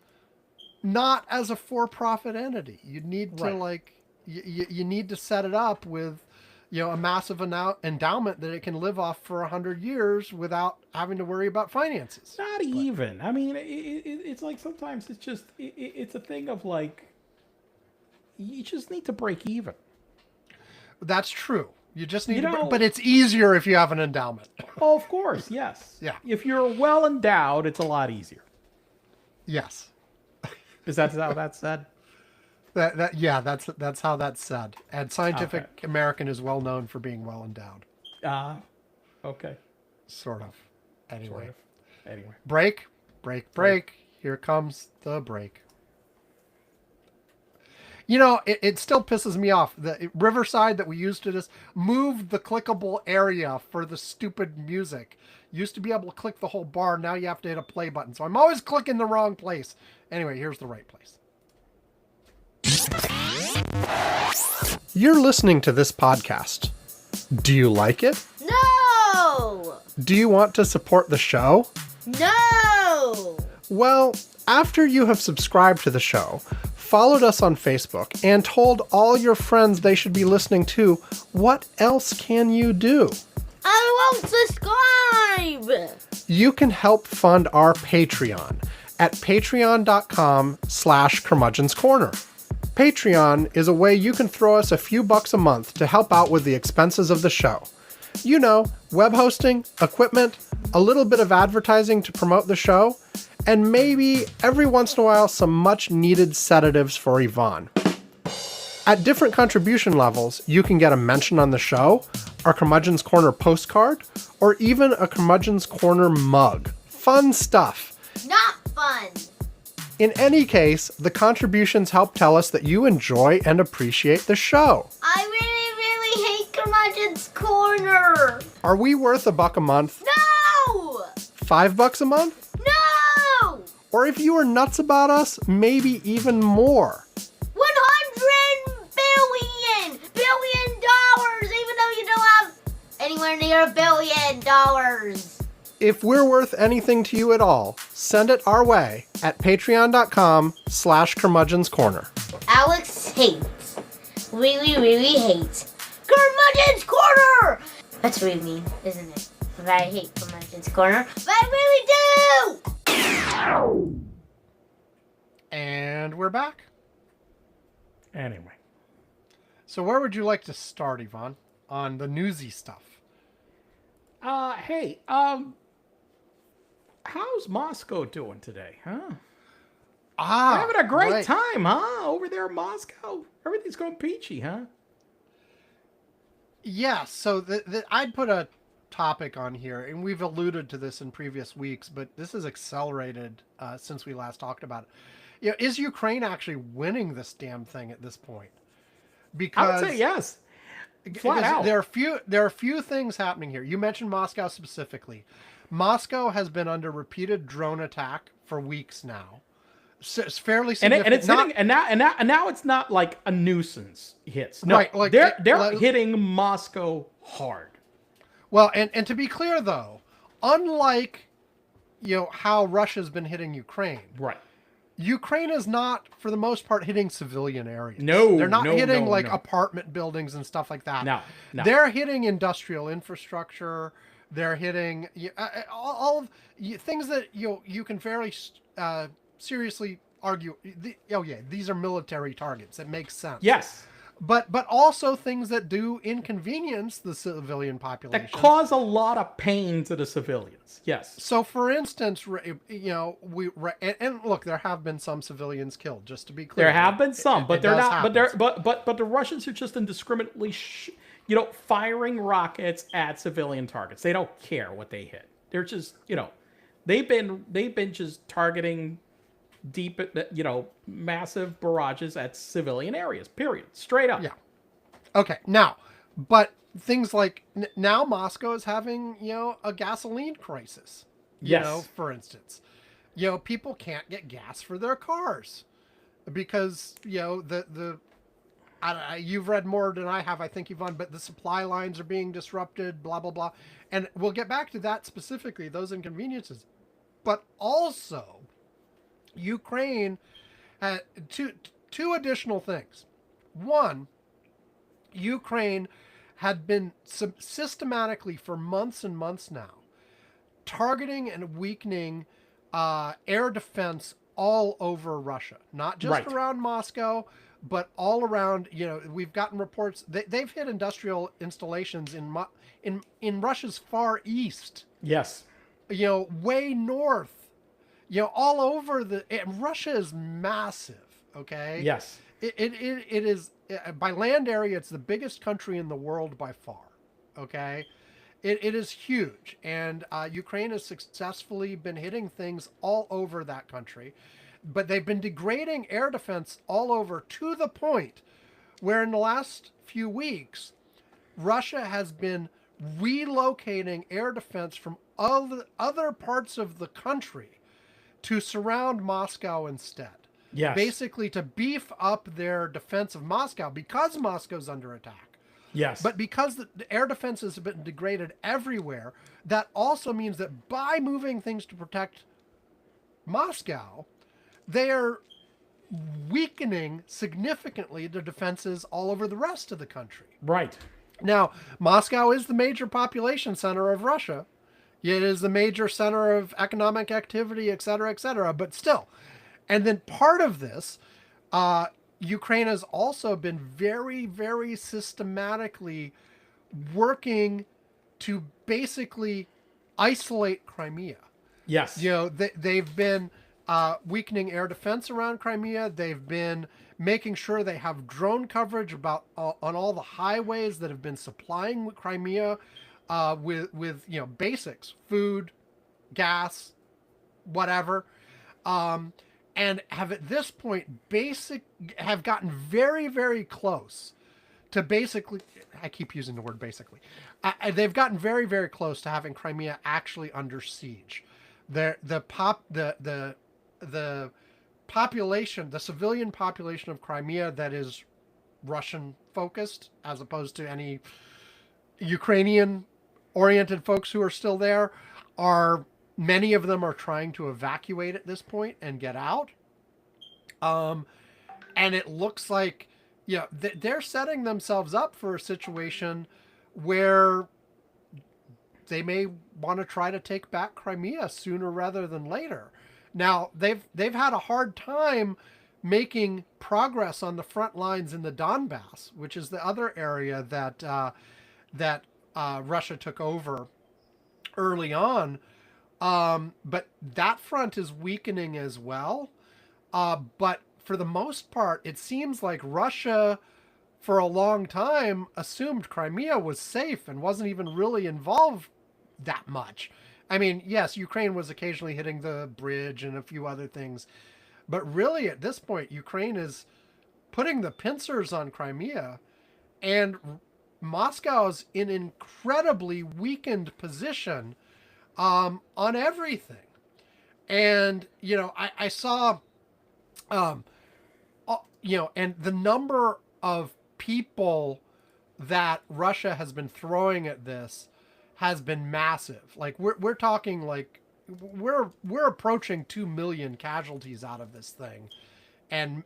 not as a for-profit entity. You need to you need to set it up with a massive endowment that it can live off for 100 years without having to worry about finances. Not even. I mean, it's like sometimes it's just it's a thing of like you just need to break even. That's true. You just need to, but it's easier if you have an endowment. Oh, of course, yes. Yeah. If you're well endowed, it's a lot easier. Yes. Is that how that's said? That's how that's said. And Scientific Okay. American is well known for being well endowed. Okay. Sort of. Anyway. Sort of. Anyway. Break. Here comes the break. It still pisses me off. The Riverside that we used to just moved the clickable area for the stupid music. Used to be able to click the whole bar. Now you have to hit a play button. So I'm always clicking the wrong place. Anyway, here's the right place. You're listening to this podcast. Do you like it? No! Do you want to support the show? No! Well, after you have subscribed to the show, followed us on Facebook, and told all your friends they should be listening to, what else can you do? I won't subscribe! You can help fund our Patreon at patreon.com/Curmudgeon's Corner. Patreon is a way you can throw us a few bucks a month to help out with the expenses of the show. Web hosting, equipment, a little bit of advertising to promote the show, and maybe every once in a while some much needed sedatives for Yvonne. At different contribution levels, you can get a mention on the show, our Curmudgeon's Corner postcard, or even a Curmudgeon's Corner mug. Fun stuff. Not fun! In any case, the contributions help tell us that you enjoy and appreciate the show. I really, really hate Curmudgeon's Corner! Are we worth $1 a month? No! $5 a month? No! Or if you are nuts about us, maybe even more. 100 billion dollars, even though you don't have anywhere near $1 billion. If we're worth anything to you at all, send it our way at patreon.com/Curmudgeon's Corner. Alex hates, really, really hates Curmudgeon's Corner! That's really mean, isn't it? But I hate Curmudgeon's Corner, but I really do! And we're back. Anyway. So where would you like to start, Yvonne, on the newsy stuff? Hey, how's Moscow doing today, huh? Having a great right. time, huh? Over there in Moscow. Everything's going peachy, huh? Yeah, so I'd put a topic on here, and we've alluded to this in previous weeks, but this has accelerated since we last talked about it. Is Ukraine actually winning this damn thing at this point? I would say Because yes, flat out. there are few things happening here. You mentioned Moscow specifically. Moscow has been under repeated drone attack for weeks now. So it's fairly significant. And it's hitting, and now it's not like a nuisance hits. No, Right, like they're hitting Moscow hard. well, and to be clear though, unlike how Russia's been hitting Ukraine, Right. Ukraine is not, for the most part, hitting civilian areas. No, they're not hitting like no. apartment buildings and stuff like that. No, no. They're hitting industrial infrastructure. They're hitting all of things that you can fairly seriously argue. Oh yeah, these are military targets. It makes sense. Yes. But also things that do inconvenience the civilian population. That cause a lot of pain to the civilians. Yes. So, for instance, and look, there have been some civilians killed. Just to be clear, There have been some, but they're not. happen. But the Russians are just indiscriminately, firing rockets at civilian targets. They don't care what they hit. They're just, they've been just targeting deep, massive barrages at civilian areas. Period. Straight up. Yeah. Okay. Now, but things like now Moscow is having a gasoline crisis. Yes. For instance, people can't get gas for their cars because you've read more than I have, I think, Yvonne, but the supply lines are being disrupted, blah, blah, blah. And we'll get back to that specifically, those inconveniences. But also, Ukraine had two additional things. One, Ukraine had been systematically for months and months now targeting and weakening air defense all over Russia, not just around Moscow, but all around. We've gotten reports they've hit industrial installations in Russia's far east. Yes. Way north. All over Russia is massive. Okay. Yes. It is by land area. It's the biggest country in the world by far. Okay. It is huge, and Ukraine has successfully been hitting things all over that country, but they've been degrading air defense all over to the point where in the last few weeks, Russia has been relocating air defense from other parts of the country to surround Moscow instead. Yes. Basically to beef up their defense of Moscow because Moscow's under attack. Yes. But because the air defenses have been degraded everywhere, that also means that by moving things to protect Moscow, they are weakening significantly the defenses all over the rest of the country. Right. Now, Moscow is the major population center of Russia. It is the major center of economic activity, et cetera, but still. And then part of this, Ukraine has also been very, very systematically working to basically isolate Crimea. Yes. They've been weakening air defense around Crimea. They've been making sure they have drone coverage on all the highways that have been supplying Crimea with basics, food, gas, whatever. And have at this point have gotten very, very close to basically, I keep using the word basically, they've gotten very, very close to having Crimea actually under siege. The population, the civilian population of Crimea that is Russian focused, as opposed to any Ukrainian oriented folks who are still there, many of them are trying to evacuate at this point and get out. And it looks like, they're setting themselves up for a situation where they may want to try to take back Crimea sooner rather than later. Now, they've had a hard time making progress on the front lines in the Donbass, which is the other area that Russia took over early on. But that front is weakening as well. But for the most part, it seems like Russia, for a long time assumed Crimea was safe and wasn't even really involved that much. I mean, yes, Ukraine was occasionally hitting the bridge and a few other things, but really at this point, Ukraine is putting the pincers on Crimea, and Moscow's in incredibly weakened position on everything. And I saw, and the number of people that Russia has been throwing at this has been massive. Like we're talking like we're approaching 2 million casualties out of this thing, and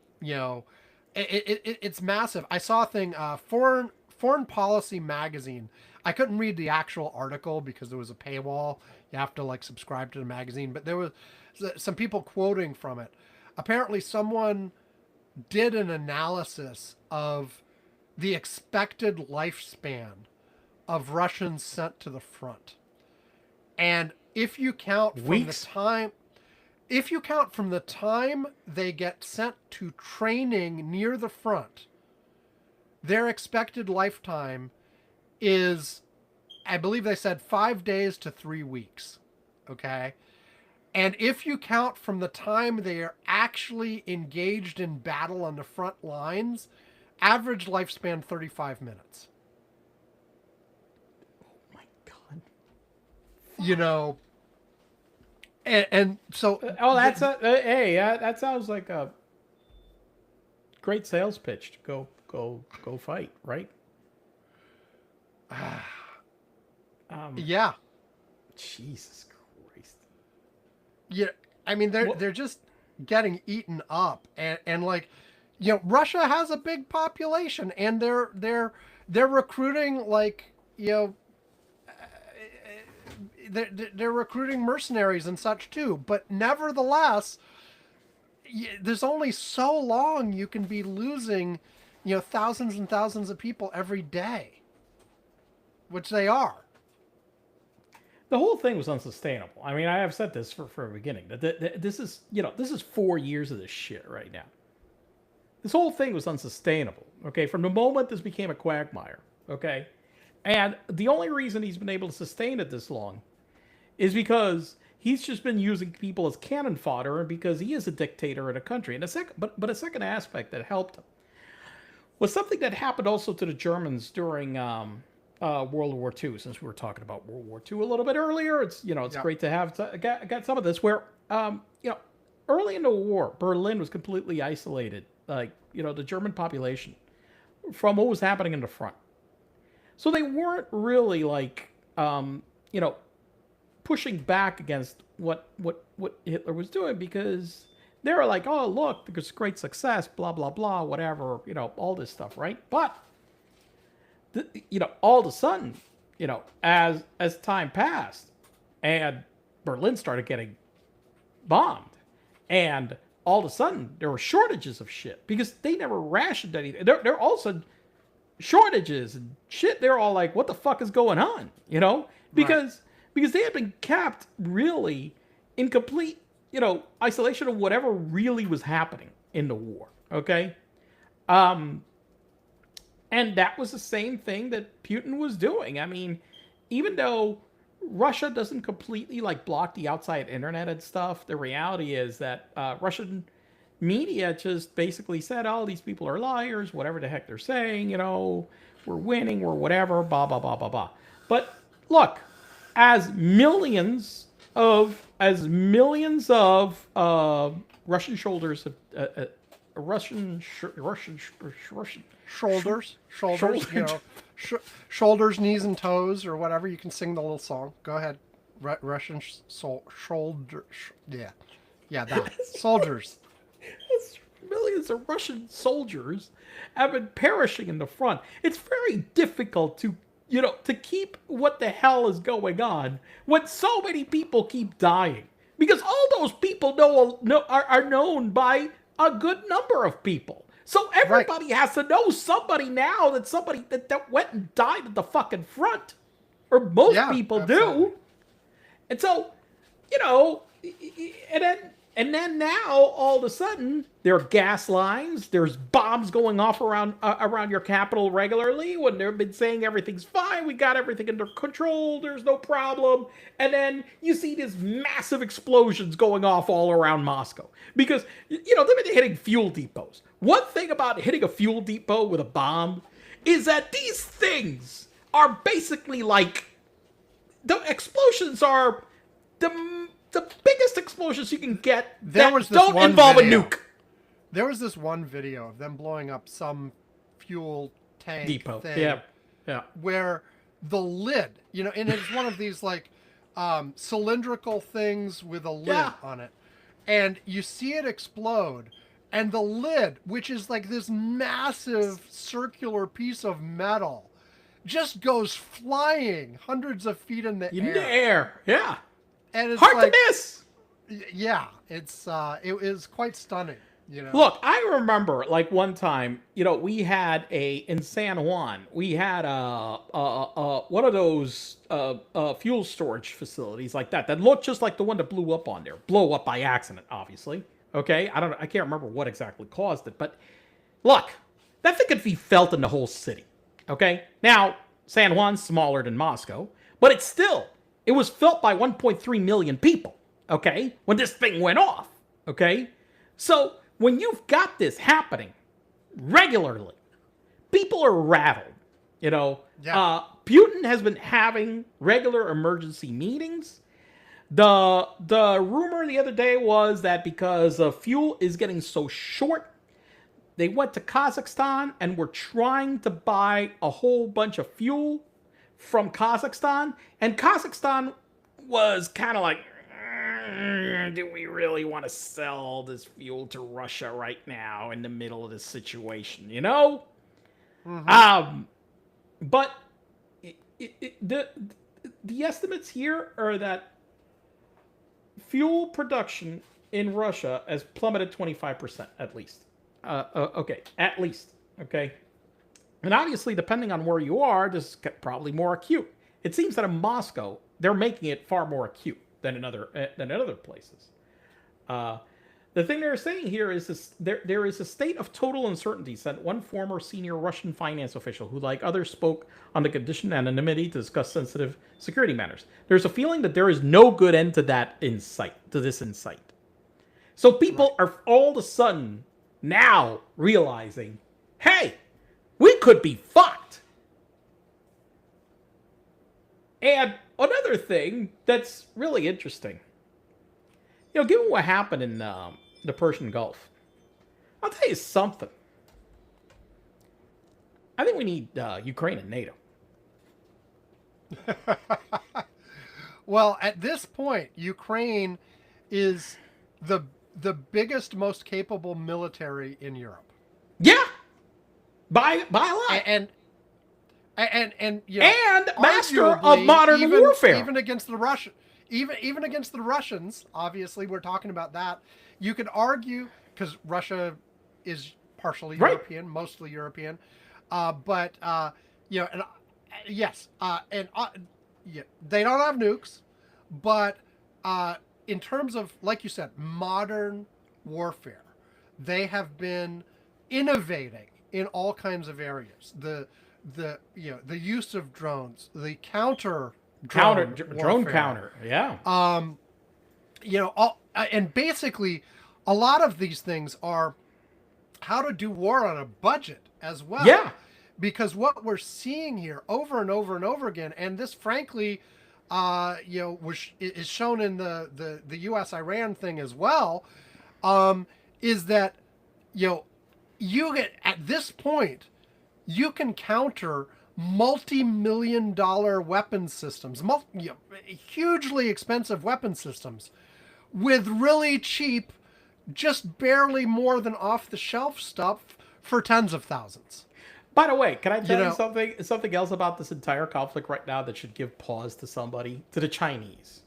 it's massive. I saw a thing, Foreign Policy magazine. I couldn't read the actual article because there was a paywall. You have to like subscribe to the magazine, but there was some people quoting from it. Apparently, someone did an analysis of the expected lifespan of Russians sent to the front, and if you count from the time. If you count from the time they get sent to training near the front, their expected lifetime is, I believe they said 5 days to 3 weeks. Okay? And if you count from the time they are actually engaged in battle on the front lines, average lifespan 35 minutes. Oh my God. And so, that's that sounds like a great sales pitch to go fight, right? Yeah, Jesus Christ. Yeah, I mean they're just getting eaten up, and like, Russia has a big population, and they're recruiting like they're recruiting mercenaries and such too. But nevertheless, there's only so long you can be losing, thousands and thousands of people every day, which they are. The whole thing was unsustainable. I mean, I have said this for the beginning. That this is 4 years of this shit right now. This whole thing was unsustainable. Okay, from the moment this became a quagmire. Okay, and the only reason he's been able to sustain it this long is because he's just been using people as cannon fodder, and because he is a dictator in a country. And a second aspect that helped him was something that happened also to the Germans during World War II. Since we were talking about World War II a little bit earlier, it's great to have got some of this. Where early in the war, Berlin was completely isolated, like the German population, from what was happening in the front. So they weren't really like pushing back against what Hitler was doing, because they were like, oh look, there's great success, blah blah blah, whatever, all this stuff, right? But all of a sudden, as time passed, and Berlin started getting bombed, and all of a sudden there were shortages of shit because they never rationed anything. There all of a sudden shortages and shit. They're all like, what the fuck is going on? Because they had been kept really in complete, isolation of whatever really was happening in the war. Okay. And that was the same thing that Putin was doing. I mean, even though Russia doesn't completely like block the outside internet and stuff, the reality is that Russian media just basically said, oh, these people are liars, whatever the heck they're saying, we're winning, we're whatever, blah, blah, blah, blah, blah. But look, as millions of Russian shoulders have, Russian shoulders, shoulders, knees, and toes, or whatever. You can sing the little song. Go ahead. Russian shoulder. Yeah, that soldiers. Millions of Russian soldiers have been perishing in the front. It's very difficult to keep what the hell is going on when so many people keep dying, because all those people are known by a good number of people. So everybody has to know somebody now, that somebody that went and died at the fucking front, or most people absolutely do. And so, And then now, all of a sudden, there are gas lines. There's bombs going off around your capital regularly when they've been saying everything's fine. We got everything under control. There's no problem. And then you see these massive explosions going off all around Moscow because they've been hitting fuel depots. One thing about hitting a fuel depot with a bomb is that these things are basically like the explosions are the biggest explosions you can get that don't involve a nuke. There was this one video of them blowing up some fuel tank depot thing, yeah, where the lid, and it's one of these like cylindrical things with a lid on it, and you see it explode, and the lid, which is like this massive circular piece of metal, just goes flying hundreds of feet in the air. Yeah. And it's hard to miss. Yeah, it is quite stunning. Look, I remember like one time, we had in San Juan, we had one of those fuel storage facilities like that looked just like the one that blew up on there. Blow up by accident, obviously. Okay, I can't remember what exactly caused it, but look, that thing could be felt in the whole city. Okay, now San Juan's smaller than Moscow, but it was felt by 1.3 million people. Okay, when this thing went off. Okay, so when you've got this happening regularly, people are rattled. Putin has been having regular emergency meetings. The rumor the other day was that because fuel is getting so short, they went to Kazakhstan and were trying to buy a whole bunch of fuel from Kazakhstan. And Kazakhstan was kind of like, do we really want to sell this fuel to Russia right now in the middle of this situation, Mm-hmm. But the estimates here are that fuel production in Russia has plummeted 25% at least. Okay, at least. Okay. And obviously, depending on where you are, this is probably more acute. It seems that in Moscow, they're making it far more acute than in other places. The thing they're saying here is this: there is a state of total uncertainty, said one former senior Russian finance official who, like others, spoke on the condition of anonymity to discuss sensitive security matters. There's a feeling that there is no good end to this insight. So people are all of a sudden now realizing, hey, we could be fucked. And another thing that's really interesting, given what happened in the Persian Gulf, I'll tell you something. I think we need Ukraine and NATO. Well, at this point, Ukraine is the biggest, most capable military in Europe. Yeah, by a lot. And master of modern warfare, even against the Russian, even against the Russians. Obviously, we're talking about that. You could argue because Russia is partially European, mostly European, but yes, they don't have nukes, but in terms of, like you said, modern warfare, they have been innovating in all kinds of areas. The use of drones, the drone counter, yeah. And basically, a lot of these things are how to do war on a budget as well. Yeah. Because what we're seeing here over and over and over again, and this frankly, is shown in the U.S.-Iran thing as well, is that you get at this point, you can counter multi-million-dollar weapon systems, hugely expensive weapon systems, with really cheap, just barely more than off-the-shelf stuff for tens of thousands. By the way, can I tell you something else about this entire conflict right now that should give pause to somebody? To the Chinese.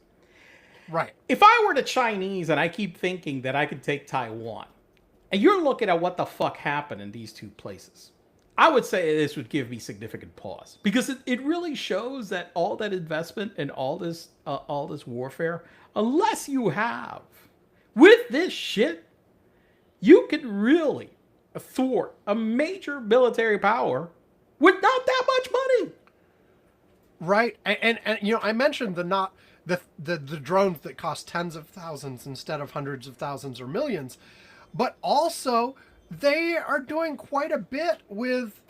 Right. If I were the Chinese and I keep thinking that I could take Taiwan, and you're looking at what the fuck happened in these two places, I would say this would give me significant pause. Because it really shows that all that investment and all this warfare, unless you have With this shit, you could really thwart a major military power with not that much money. Right, and you know, I mentioned the drones that cost tens of thousands instead of hundreds of thousands or millions, but also they are doing quite a bit with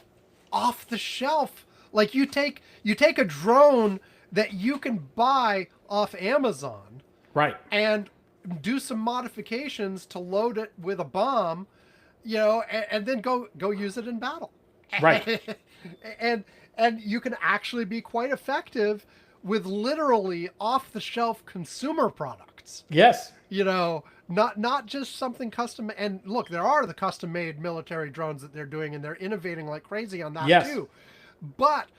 off the shelf. Like you take a drone that you can buy off Amazon Right. and do some modifications to load it with a bomb, you know, and then go use it in battle. Right. and and you can actually be quite effective with literally off the shelf consumer products. Yes. You know, not just something custom. And look, there are the custom made military drones that they're doing, and they're innovating like crazy on that Yes. too. But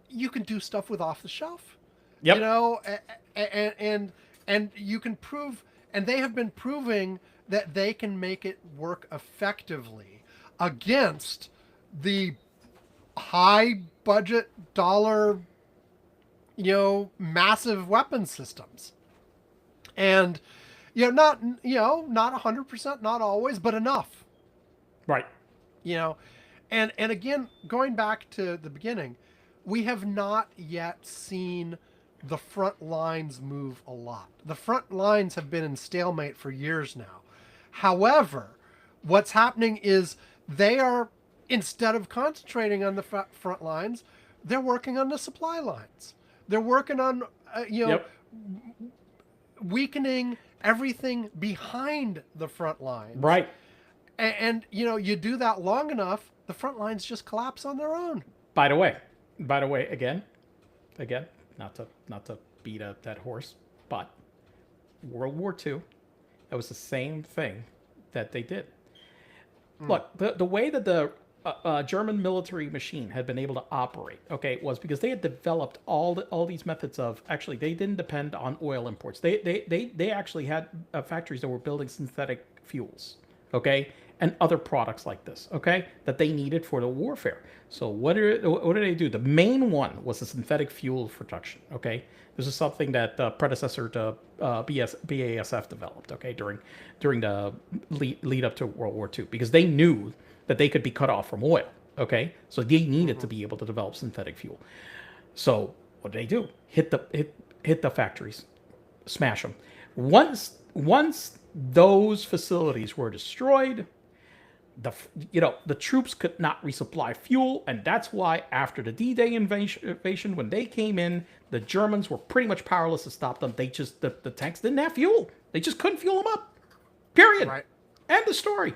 you can do stuff with off the shelf. Yep. You know, and you can prove, and they have been proving that they can make it work effectively against the high budget dollar, you know, massive weapon systems. And not 100%, not always, but enough. Right. You know, and again, going back to the beginning, we have not yet seen the front lines move a lot. The front lines have been in stalemate for years now. However, what's happening is they are, instead of concentrating on the front lines, they're working on the supply lines. They're working on, Yep. weakening everything behind the front lines. Right. And you do that long enough, the front lines just collapse on their own. By the way, again, not to beat a dead horse, but World War II, that was the same thing that they did. Look, the way that the German military machine had been able to operate, okay, was because they had developed all these methods of, actually, they didn't depend on oil imports. They actually had factories that were building synthetic fuels, okay, and other products like this, okay, that they needed for the warfare. So what did they do? The main one was the synthetic fuel production, okay. This is something that the predecessor to BASF developed, okay, during the lead up to World War II, because they knew that they could be cut off from oil, okay? So they needed to be able to develop synthetic fuel. So what did they do? Hit the factories, smash them. Once those facilities were destroyed, the troops could not resupply fuel, and that's why after the D-Day invasion, when they came in, the Germans were pretty much powerless to stop them. They just the tanks didn't have fuel. They just couldn't fuel them up. Period. Right. End of story.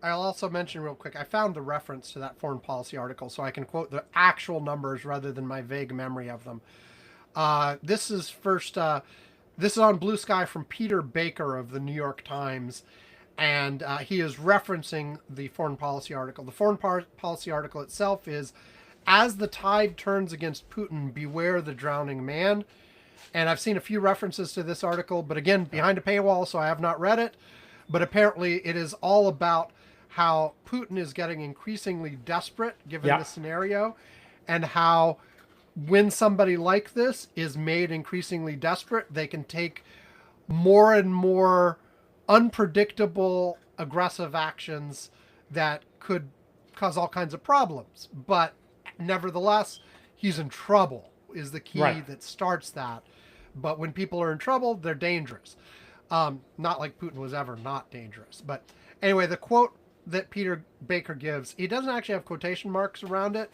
I'll also mention real quick, I found the reference to that foreign policy article so I can quote the actual numbers rather than my vague memory of them. This is on Blue Sky from Peter Baker of the New York Times, and he is referencing the foreign policy article. The foreign policy article itself is, "As the tide turns against Putin, beware the drowning man." And I've seen a few references to this article, but again, behind a paywall, so I have not read it. But apparently it is all about how Putin is getting increasingly desperate given the scenario, and how when somebody like this is made increasingly desperate, they can take more and more unpredictable, aggressive actions that could cause all kinds of problems. But nevertheless, he's in trouble is the key that starts that. But when people are in trouble, they're dangerous. Not like Putin was ever not dangerous. But anyway, the quote that Peter Baker gives, he doesn't actually have quotation marks around it.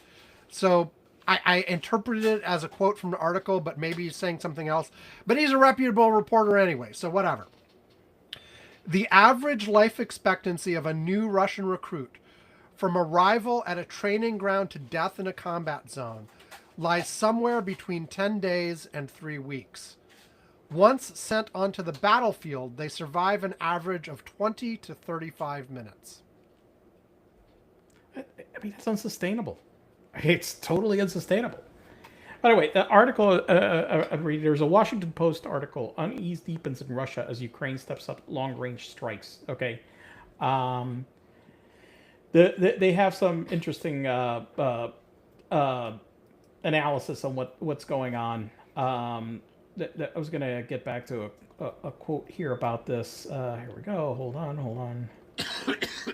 So I interpreted it as a quote from the article, but maybe he's saying something else. But he's a reputable reporter anyway, so whatever. "The average life expectancy of a new Russian recruit from arrival at a training ground to death in a combat zone lies somewhere between 10 days and 3 weeks. Once sent onto the battlefield, they survive an average of 20 to 35 minutes. I mean, that's unsustainable. It's totally unsustainable. By the way, the article, there's a Washington Post article, "Unease deepens in Russia as Ukraine steps up long-range strikes." Okay. They have some interesting analysis on what's going on. I was going to get back to a quote here about this. Here we go. Hold on.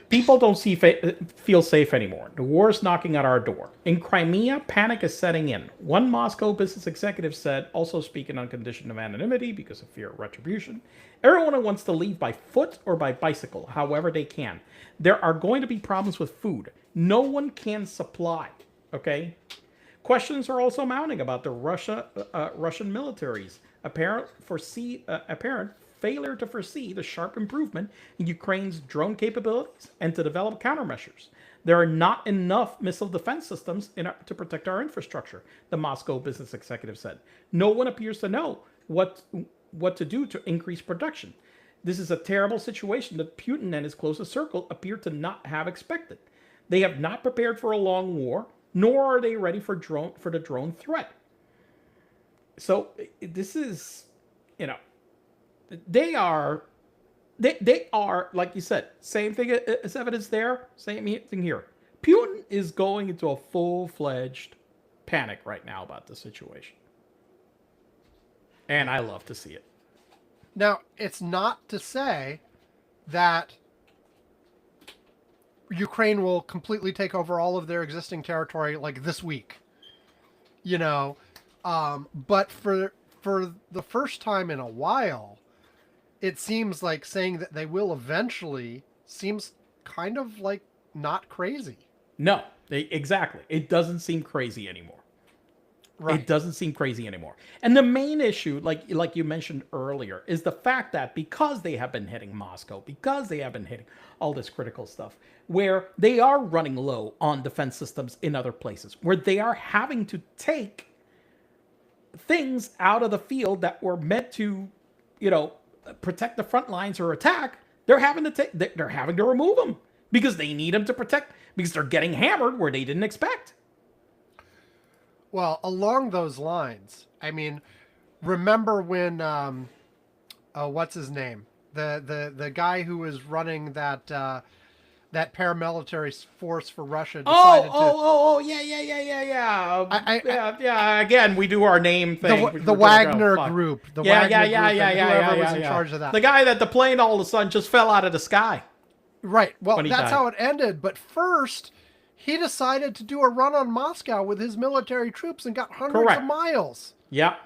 People don't feel safe anymore. The war is knocking at our door. In Crimea, panic is setting in. One Moscow business executive said, also speaking on condition of anonymity because of fear of retribution, everyone wants to leave by foot or by bicycle, however they can. There are going to be problems with food. No one can supply. Okay? Questions are also mounting about the Russian military's apparent failure to foresee the sharp improvement in Ukraine's drone capabilities and to develop countermeasures. There are not enough missile defense systems to protect our infrastructure, the Moscow business executive said. No one appears to know what to do to increase production. This is a terrible situation that Putin and his closest circle appear to not have expected. They have not prepared for a long war, nor are they ready for the drone threat. So this is, they are, like you said, same thing as evidence there, same thing here. Putin is going into a full-fledged panic right now about the situation. And I love to see it. Now, it's not to say that Ukraine will completely take over all of their existing territory like this week, but for the first time in a while, it seems like saying that they will eventually seems kind of like not crazy. No, exactly. It doesn't seem crazy anymore. Right. It doesn't seem crazy anymore. And the main issue, like you mentioned earlier, is the fact that because they have been hitting Moscow, because they have been hitting all this critical stuff, where they are running low on defense systems in other places, where they are having to take things out of the field that were meant to, protect the front lines or attack, they're having to remove them because they need them to protect, because they're getting hammered where they didn't expect. Well, along those lines, I mean, remember when, what's his name? The guy who was running that paramilitary force for Russia decided yeah. Again, we do our name thing. The Wagner group. Whoever was in charge of that. The guy that the plane all of a sudden just fell out of the sky. Right. Well, that's died. how it ended. But first, he decided to do a run on Moscow with his military troops and got hundreds of miles. Yeah.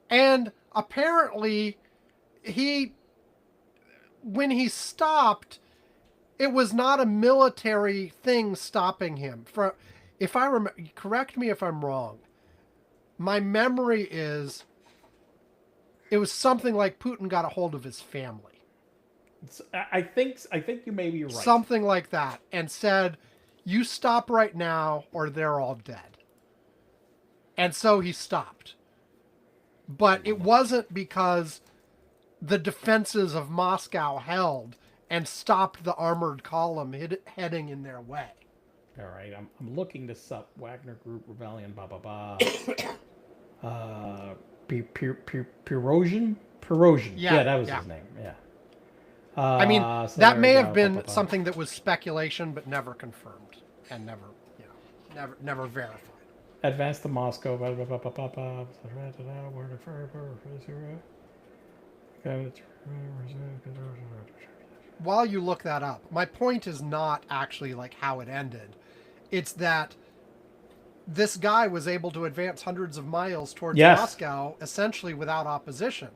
And apparently, when he stopped, it was not a military thing stopping him. If I remember, correct me if I'm wrong. My memory is it was something like Putin got a hold of his family. I think you may be right. Something like that, and said, "You stop right now, or they're all dead." And so he stopped. But it wasn't because the defenses of Moscow held and stopped the armored column heading in their way. All right, I'm looking this up. Wagner Group Rebellion, blah blah blah. Pirozhin. Yeah, that was his name. Yeah. I mean, that may have been something that was speculation, but never confirmed and never verified. Advanced to Moscow. Blah, blah, blah, blah, blah, blah. While you look that up, my point is not actually like how it ended. It's that this guy was able to advance hundreds of miles towards Moscow essentially without opposition.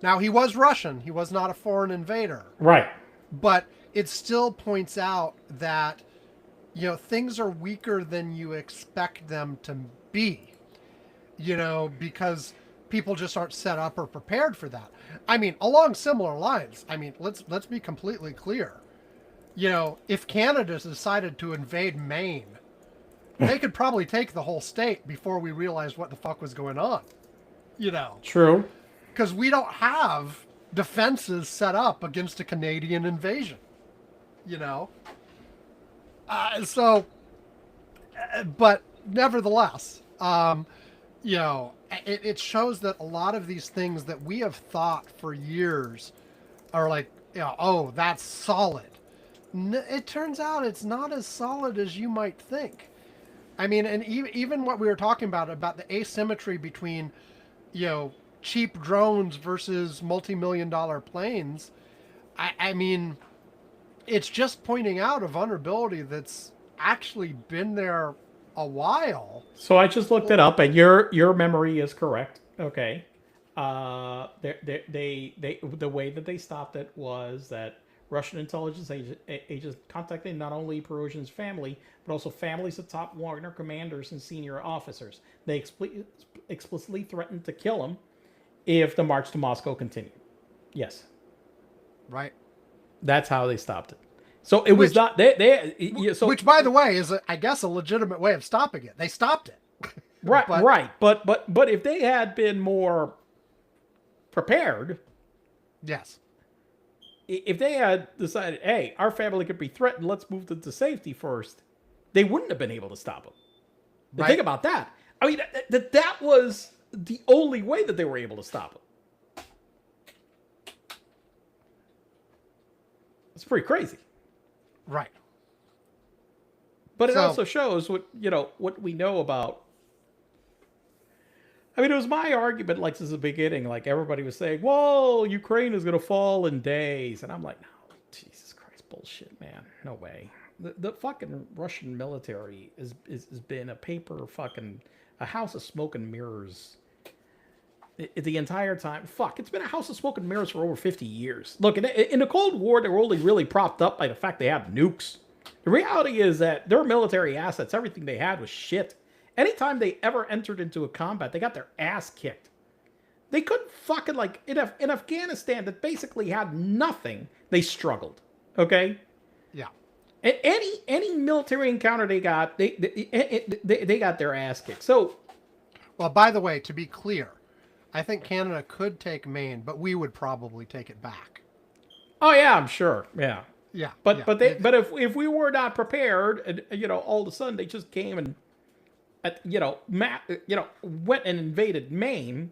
Now, he was Russian. He was not a foreign invader. Right. But it still points out that, things are weaker than you expect them to be, because people just aren't set up or prepared for that. I mean, along similar lines, let's be completely clear. If Canada decided to invade Maine, they could probably take the whole state before we realized what the fuck was going on. True. Because we don't have defenses set up against a Canadian invasion. But nevertheless, it shows that a lot of these things that we have thought for years are like, oh, that's solid. It turns out it's not as solid as you might think. I mean, and even what we were talking about the asymmetry between, cheap drones versus multi-million-dollar planes. I mean, it's just pointing out a vulnerability that's actually been there a while. So I just looked it up, and your memory is correct. Okay. The way that they stopped it was that Russian intelligence agents contacted not only Prigozhin's family, but also families of top Wagner commanders and senior officers. They explicitly threatened to kill him if the march to Moscow continued. Yes. Right. That's how they stopped it. So it was not so which, by the way, is I guess a legitimate way of stopping it. They stopped it. Right, right. But if they had been more prepared, yes. If they had decided, hey, our family could be threatened, let's move them to safety first, they wouldn't have been able to stop them. Right. Think about that. I mean, that was the only way that they were able to stop them. It's pretty crazy. Right. But it also shows what we know about. I mean, it was my argument, like, since the beginning. Like, everybody was saying, whoa, Ukraine is going to fall in days. And I'm like, no, Jesus Christ, bullshit, man. No way. The fucking Russian military has been a house of smoke and mirrors the entire time. Fuck, it's been a house of smoke and mirrors for over 50 years. Look, in the Cold War, they were only really propped up by the fact they had nukes. The reality is that their military assets, everything they had was shit. Anytime they ever entered into a combat, they got their ass kicked. They couldn't fucking, like, in Afghanistan that basically had nothing, they struggled. Okay? Yeah. Any military encounter they got, they got their ass kicked. So, well, by the way, to be clear, I think Canada could take Maine, but we would probably take it back. Oh yeah, I'm sure. Yeah. Yeah. But yeah. but if we were not prepared, and all of a sudden they just came and went and invaded Maine,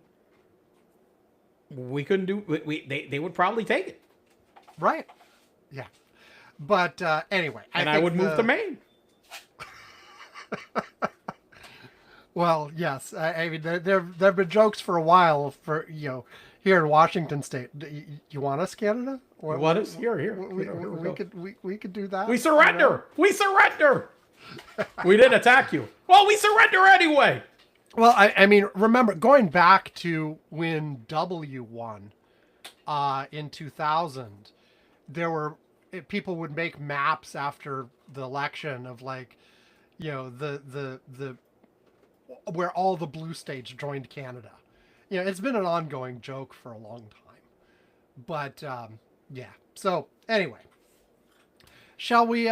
we couldn't do. They would probably take it. Right. Yeah. But anyway, I would move to Maine. Well, yes. I mean, there have been jokes for a while for here in Washington State. You want us, Canada? What is here? We could do that. We surrender. We surrender. We didn't attack you. Well, we surrender anyway. Well, I mean, remember going back to when W won in 2000, there were people would make maps after the election of like, the where all the blue states joined Canada. It's been an ongoing joke for a long time. But yeah. So anyway, shall we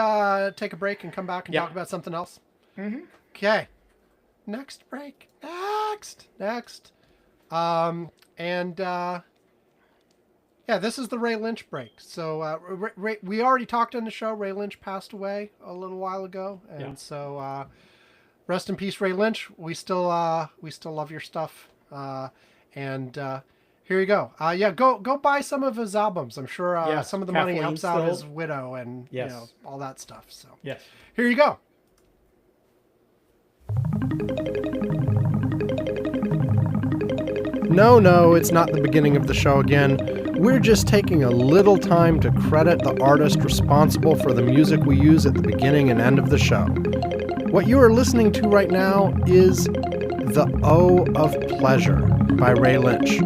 take a break and come back and talk about something else? Mm-hmm. Okay. Next break. Next. This is the Ray Lynch break. So we already talked on the show. Ray Lynch passed away a little while ago, and so rest in peace, Ray Lynch. We still love your stuff. Here you go. Go buy some of his albums. I'm sure some of the money helps out his widow and all that stuff. So yes, here you go. No, it's not the beginning of the show again. We're just taking a little time to credit the artist responsible for the music we use at the beginning and end of the show. What you are listening to right now is The O of Pleasure by Ray Lynch.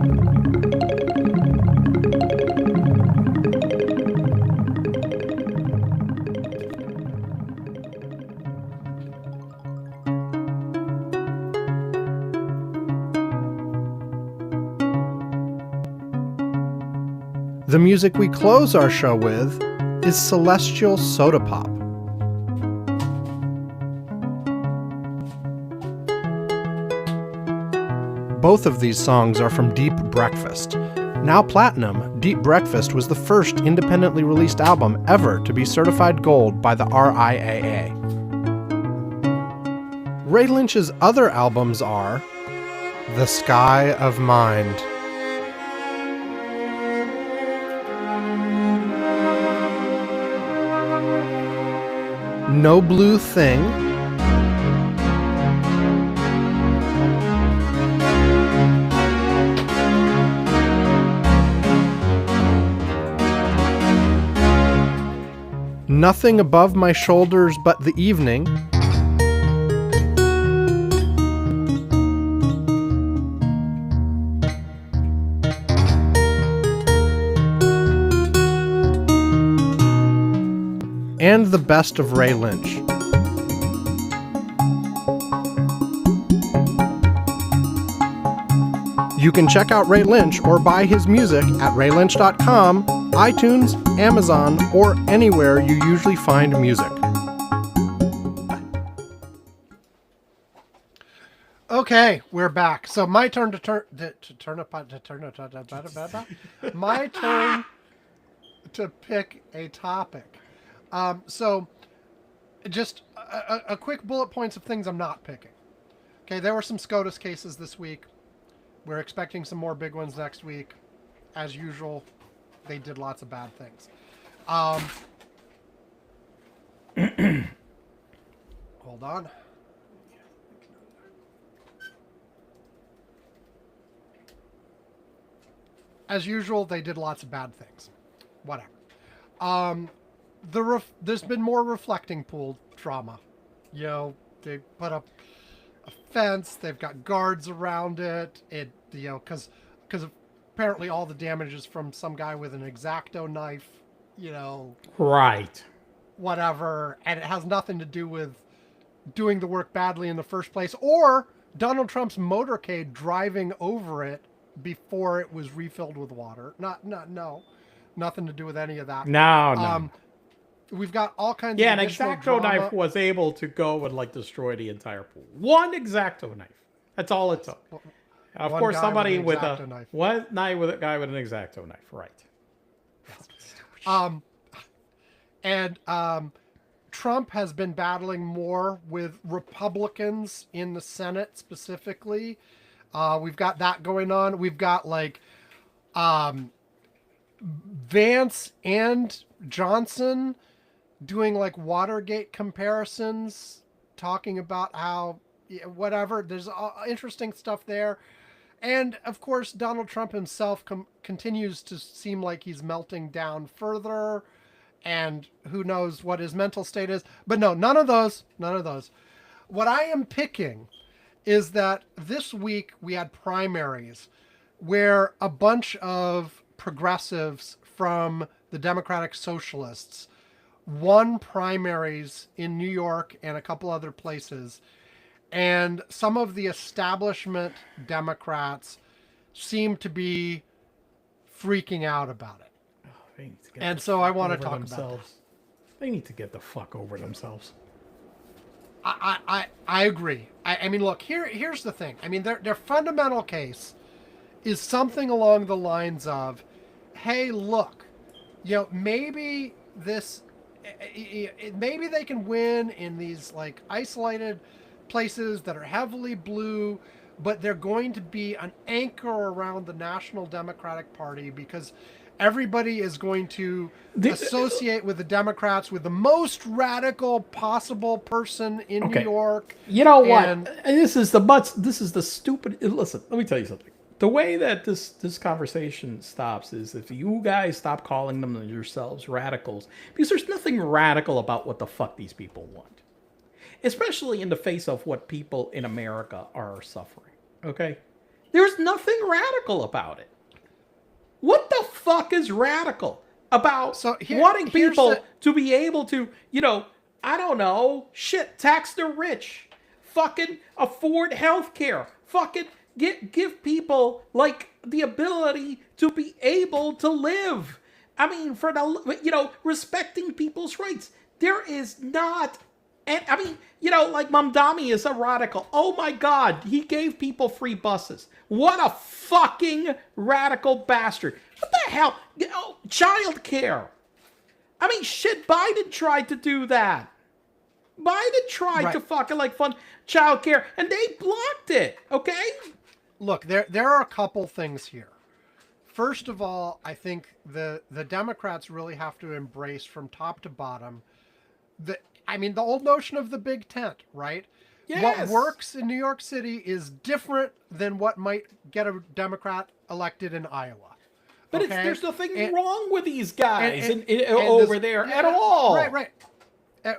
The music we close our show with is Celestial Soda Pop. Both of these songs are from Deep Breakfast. Now platinum, Deep Breakfast was the first independently released album ever to be certified gold by the RIAA. Ray Lynch's other albums are The Sky of Mind, No Blue Thing, Nothing Above My Shoulders But the Evening. And The Best of Ray Lynch. You can check out Ray Lynch or buy his music at raylynch.com, iTunes, Amazon, or anywhere you usually find music. Okay, we're back. So my turn my turn to pick a topic. So just a quick bullet points of things I'm not picking. Okay, there were some SCOTUS cases this week. We're expecting some more big ones next week. As usual, they did lots of bad things. Hold on. As usual, they did lots of bad things. Whatever. There's been more reflecting pool drama. You know, they put up a fence. They've got guards around it. Because apparently all the damage is from some guy with an X-Acto knife. Right. Whatever, and it has nothing to do with doing the work badly in the first place, or Donald Trump's motorcade driving over it before it was refilled with water. No, nothing to do with any of that. No. We've got all kinds of an X-Acto knife was able to go and destroy the entire pool. One X-Acto knife. That's all it took. Of course, somebody with a knife. What guy with an X-Acto knife, right? And Trump has been battling more with Republicans in the Senate specifically. We've got that going on. We've got Vance and Johnson doing Watergate comparisons, talking about how whatever. There's interesting stuff there. And of course, Donald Trump himself continues to seem like he's melting down further. And who knows what his mental state is. But no, none of those. What I am picking is that this week we had primaries where a bunch of progressives from the Democratic Socialists won primaries in New York and a couple other places. And some of the establishment Democrats seem to be freaking out about it. And so I want to talk about that. They need to get the fuck over themselves. I agree. I mean, look, here's the thing. I mean, their fundamental case is something along the lines of, hey, look, maybe maybe they can win in these isolated places that are heavily blue, but they're going to be an anchor around the National Democratic Party because everybody is going to associate with the Democrats with the most radical possible person in New York. You know what? This is the stupid. Listen, let me tell you something. The way that this conversation stops is if you guys stop calling them yourselves radicals, because there's nothing radical about what the fuck these people want, especially in the face of what people in America are suffering. Okay, there's nothing radical about it. What the fuck is radical about wanting people to be able to, I don't know, tax the rich, fucking afford health care, fucking give people the ability to be able to live. I mean, for respecting people's rights. There is not, and I mean, Mamdani is a radical. Oh my God, he gave people free buses. What a fucking radical bastard. What the hell? Child care. I mean, Biden tried to do that. Biden tried to fucking fund child care, and they blocked it, okay? Look, there are a couple things here. First of all, I think the Democrats really have to embrace from top to bottom the old notion of the big tent, right? Yes. What works in New York City is different than what might get a Democrat elected in Iowa. But Okay, there's nothing and, wrong with these guys and over this, there yeah, at all.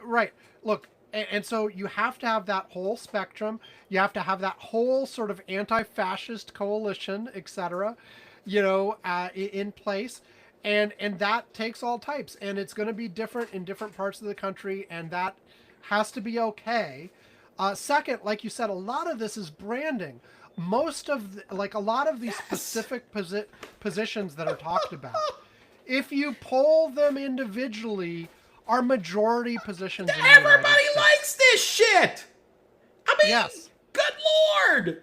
right. Look, and so you have to have that whole spectrum. You have to have that whole sort of anti-fascist coalition, etc. In place, and that takes all types, and it's going to be different in different parts of the country, and that has to be okay. Second, like you said, a lot of this is branding. Most of a lot of these specific positions that are talked about, if you poll them individually, are majority positions in the United Everybody States. likes this shit. I mean, Yes. good Lord.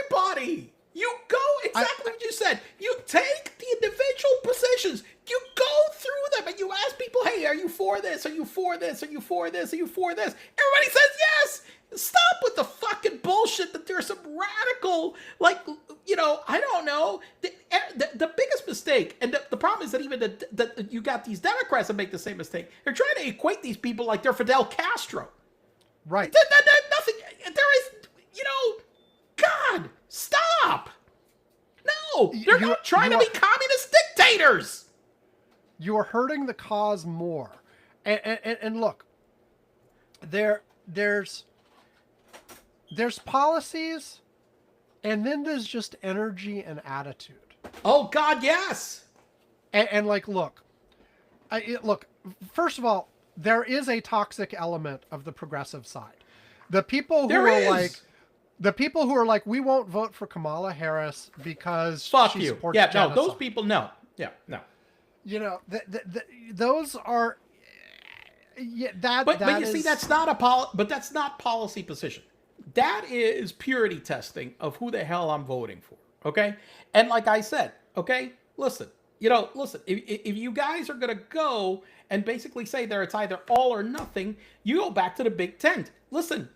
Everybody. You go exactly what you said. You take the individual positions. You go through them and you ask people, hey, are you for this? Are you for this? Are you for this? Are you for this? Everybody says yes. Stop with the fucking bullshit that there's some radical, I don't know. The biggest mistake, and the problem is that even you got these Democrats that make the same mistake. They're trying to equate these people like they're Fidel Castro. Right. Nothing. There is, God, stop. No, they're not trying to be communist dictators. You are hurting the cause more. And look, there's policies, and then there's just energy and attitude. Oh God, yes. And look, first of all, there is a toxic element of the progressive side. The people who are like, we won't vote for Kamala Harris because she supports genocide. No, those people, no. Yeah, no. Those are, But you see, that's not policy position. That is purity testing of who the hell I'm voting for. Okay, and like I said, okay, listen. If you guys are gonna go and basically say that it's either all or nothing, you go back to the big tent. Listen,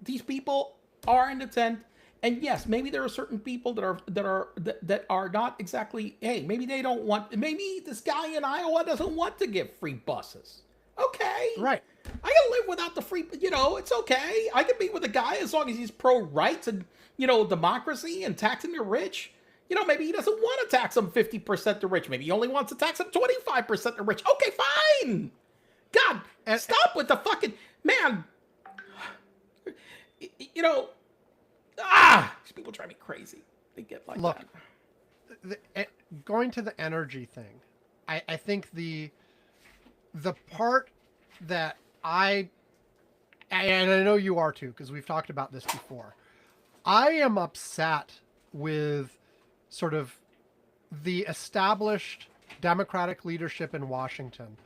these people are in the tent, and yes, maybe there are certain people that are not exactly. Hey, maybe they don't want. Maybe this guy in Iowa doesn't want to give free buses. Okay, right. I can live without the free. It's okay. I can be with a guy as long as he's pro-rights and democracy and taxing the rich. Maybe he doesn't want to tax them 50% the rich. Maybe he only wants to tax them 25% the rich. Okay, fine. God, stop with the fucking man. These people drive me crazy. They get like that. Going to the energy thing, I think the part that and I know you are too, because we've talked about this before. I am upset with sort of the established Democratic leadership in Washington,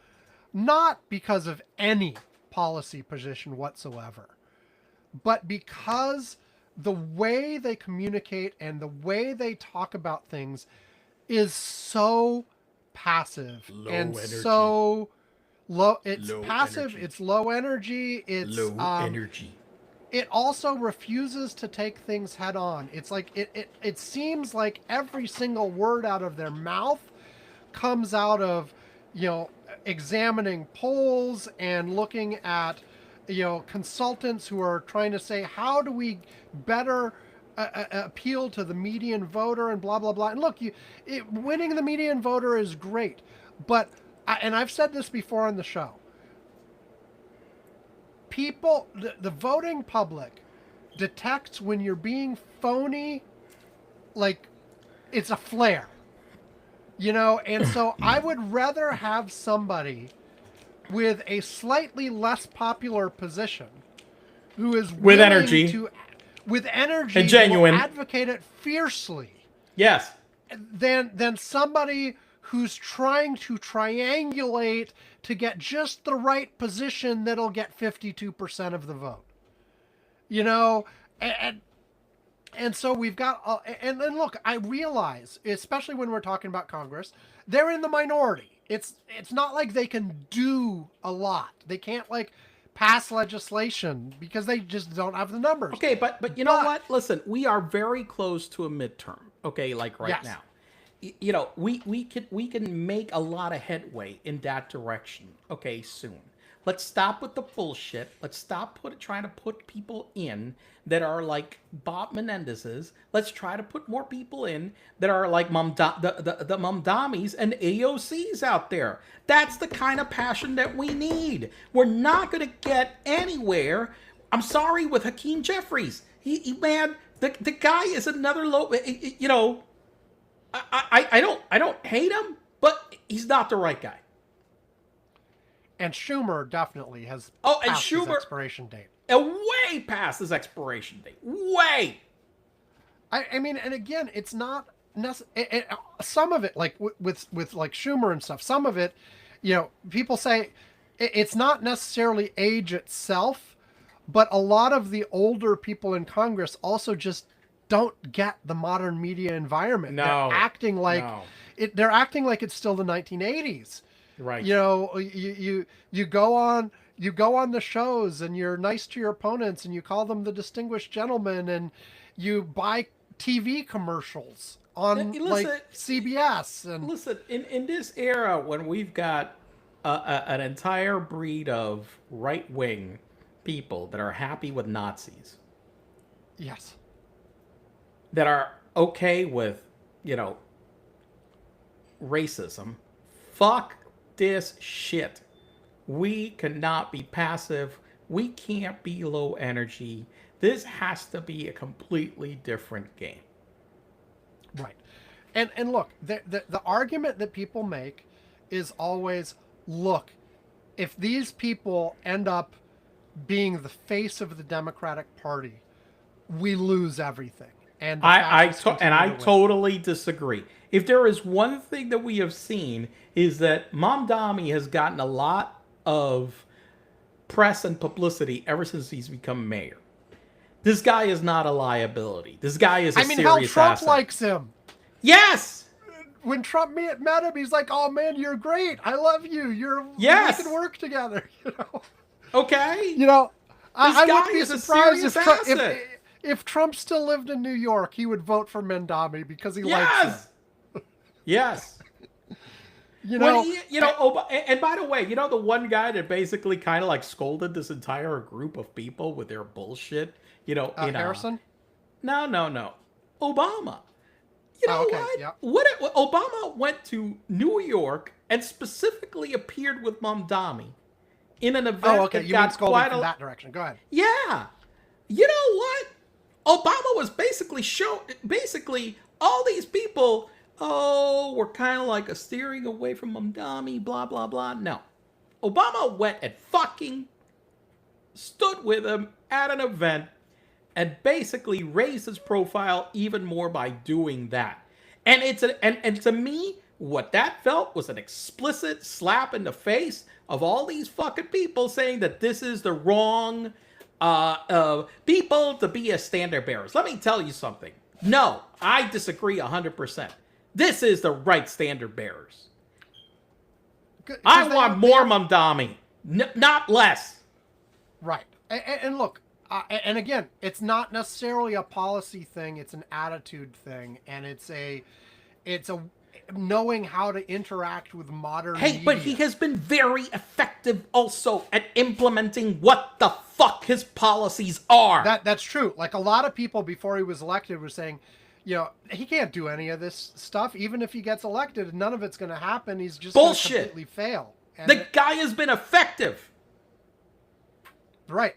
not because of any policy position whatsoever, but because the way they communicate and the way they talk about things is so passive so low. It's low passive. Energy. It's low energy. It's low energy. It also refuses to take things head on. It's like it seems like every single word out of their mouth comes out of examining polls and looking at consultants who are trying to say, how do we better appeal to the median voter and blah blah blah. And look, winning the median voter is great, but and I've said this before on the show. People, the voting public detects when you're being phony, like it's a flare, and so I would rather have somebody with a slightly less popular position who is with energy and genuine, advocate it fiercely. Yes. Than somebody who's trying to triangulate to get just the right position that'll get 52% of the vote. And so we've got, and look, I realize, especially when we're talking about Congress, they're in the minority. It's not like they can do a lot. They can't pass legislation because they just don't have the numbers. Okay, but you know what? Listen, we are very close to a midterm. Okay, right now. We can make a lot of headway in that direction. Okay, soon. Let's stop with the bullshit. Let's stop trying to put people in that are like Bob Menendez's. Let's try to put more people in that are like the Mamdamis and AOCs out there. That's the kind of passion that we need. We're not going to get anywhere. I'm sorry with Hakeem Jeffries. He man, the guy is another low. You know, I don't hate him, but he's not the right guy. And Schumer definitely has and passed his Schumer expiration date. Way past his expiration date. Way. I mean, and again, it's not some of it, like with like Schumer and stuff. Some of it, you know, people say it's not necessarily age itself, but a lot of the older people in Congress also just don't get the modern media environment. No, they're acting like they're acting like it's still the 1980s. Right. You know, you go on the shows and you're nice to your opponents and you call them the distinguished gentleman and you buy TV commercials on like CBS. And listen, in this era when we've got an entire breed of right wing people that are happy with Nazis. Yes. That are okay with, you know, racism. Fuck this shit. We cannot be passive. We can't be low energy. This has to be a completely different game. Right. And look, the argument that people make is always, look, if these people end up being the face of the Democratic Party, we lose everything. And I totally disagree. If there is one thing that we have seen is that Mamdani has gotten a lot of press and publicity ever since he's become mayor. This guy is not a liability. This guy is a serious asset. Trump likes him. Yes! When Trump met him, he's like, "Oh man, you're great. I love you. We can work together." You know. Okay. You know, I wouldn't be surprised if Trump still lived in New York, he would vote for Mamdani because he likes him. Yes. You know, and by the way, you know the one guy that basically kind of like scolded this entire group of people with their bullshit. You know, Harrison. No, Obama. You know what? Yeah. What? Obama went to New York and specifically appeared with Mamdani in an event. Oh, okay. You mean scolding in that direction? Go ahead. Yeah. You know what? Obama was basically all these people. Oh, we're kind of like a steering away from Mamdani, blah blah blah. No, Obama went and fucking stood with him at an event and basically raised his profile even more by doing that. And and to me, what that felt was an explicit slap in the face of all these fucking people saying that this is the wrong people to be as standard bearers. Let me tell you something. No, I disagree 100%. This is the right standard bearers. I want more Mamdani, not less. Right. And look, and again, it's not necessarily a policy thing. It's an attitude thing. And it's a knowing how to interact with modern media. But he has been very effective also at implementing what the fuck his policies are. That's true. Like a lot of people before he was elected were saying, you know, he can't do any of this stuff. Even if he gets elected, none of it's going to happen. He's just going to completely fail. And the guy has been effective. Right.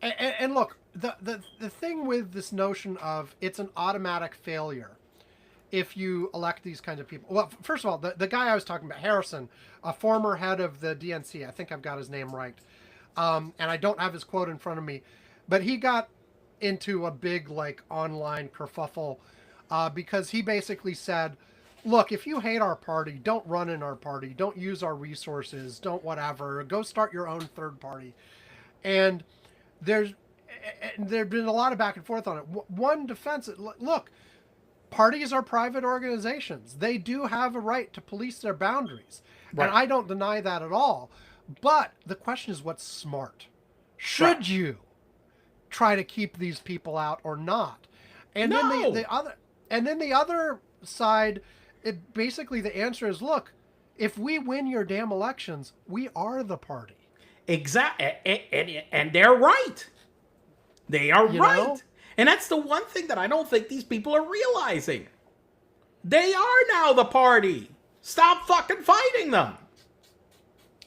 And look, the thing with this notion of it's an automatic failure if you elect these kinds of people. Well, first of all, the guy I was talking about, Harrison, a former head of the DNC, I think I've got his name right, and I don't have his quote in front of me, but he got into a big like online kerfuffle because he basically said, look, if you hate our party, don't run in our party, don't use our resources, don't whatever, go start your own third party. And there's been a lot of back and forth on it. One defense, look, parties are private organizations. They do have a right to police their boundaries. Right. And I don't deny that at all. But the question is what's smart. Should you try to keep these people out or not? And then the other side, basically the answer is, look, if we win your damn elections, we are the party. Exactly, and they're right. They are You right. know? And that's the one thing that I don't think these people are realizing. They are now the party. Stop fucking fighting them.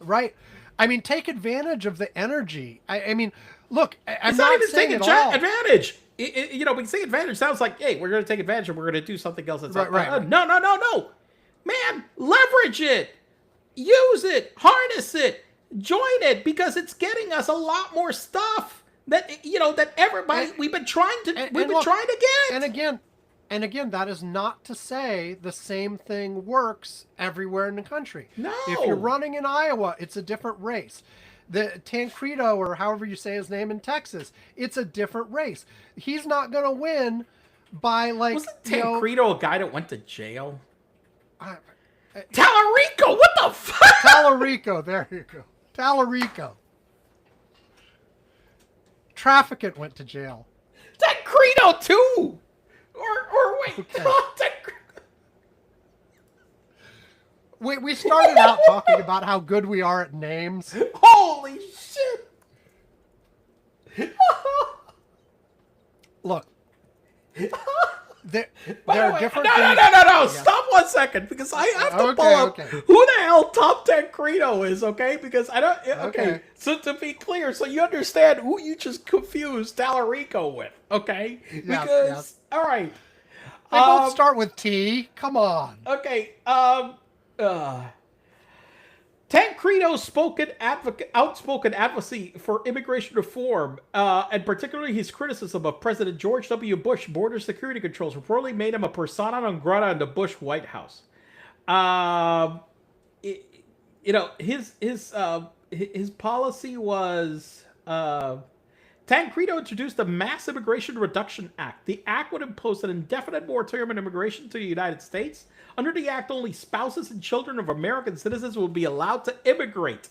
Right. I mean, take advantage of the energy. I mean, look, I'm It's not not even saying taking at all. advantage. We say advantage sounds like, hey, we're going to take advantage and we're going to do something else. It's Right, right, right. no, no, no, no. Man, leverage it. Use it. Harness it. Join it because it's getting us a lot more stuff that everybody we've been trying to look, trying to get. And again, that is not to say the same thing works everywhere in the country. No. If you're running in Iowa, it's a different race. The Tancredo, or however you say his name in Texas, it's a different race. He's not going to win by Wasn't Tancredo a guy that went to jail? I, Tallarico, what the fuck? Tallarico, there you go. Tallarico. Trafficant went to jail. Tancredo too. Or wait. Okay. We started out talking about how good we are at names. Holy shit. Look. There No, are different things. no. Yeah. Stop 1 second because I have to pull up okay. who the hell Top Tancredo is, okay? Because I don't. Okay. Okay. So to be clear, so you understand who you just confused Tallarico with, okay? Because all right. They both start with T. Come on. Okay. Tancredo's outspoken advocacy for immigration reform, and particularly his criticism of President George W. Bush border security controls, reportedly made him a persona non grata in the Bush White House. His policy was. Tancredo introduced the Mass Immigration Reduction Act. The act would impose an indefinite moratorium on immigration to the United States. Under the act, only spouses and children of American citizens will be allowed to immigrate,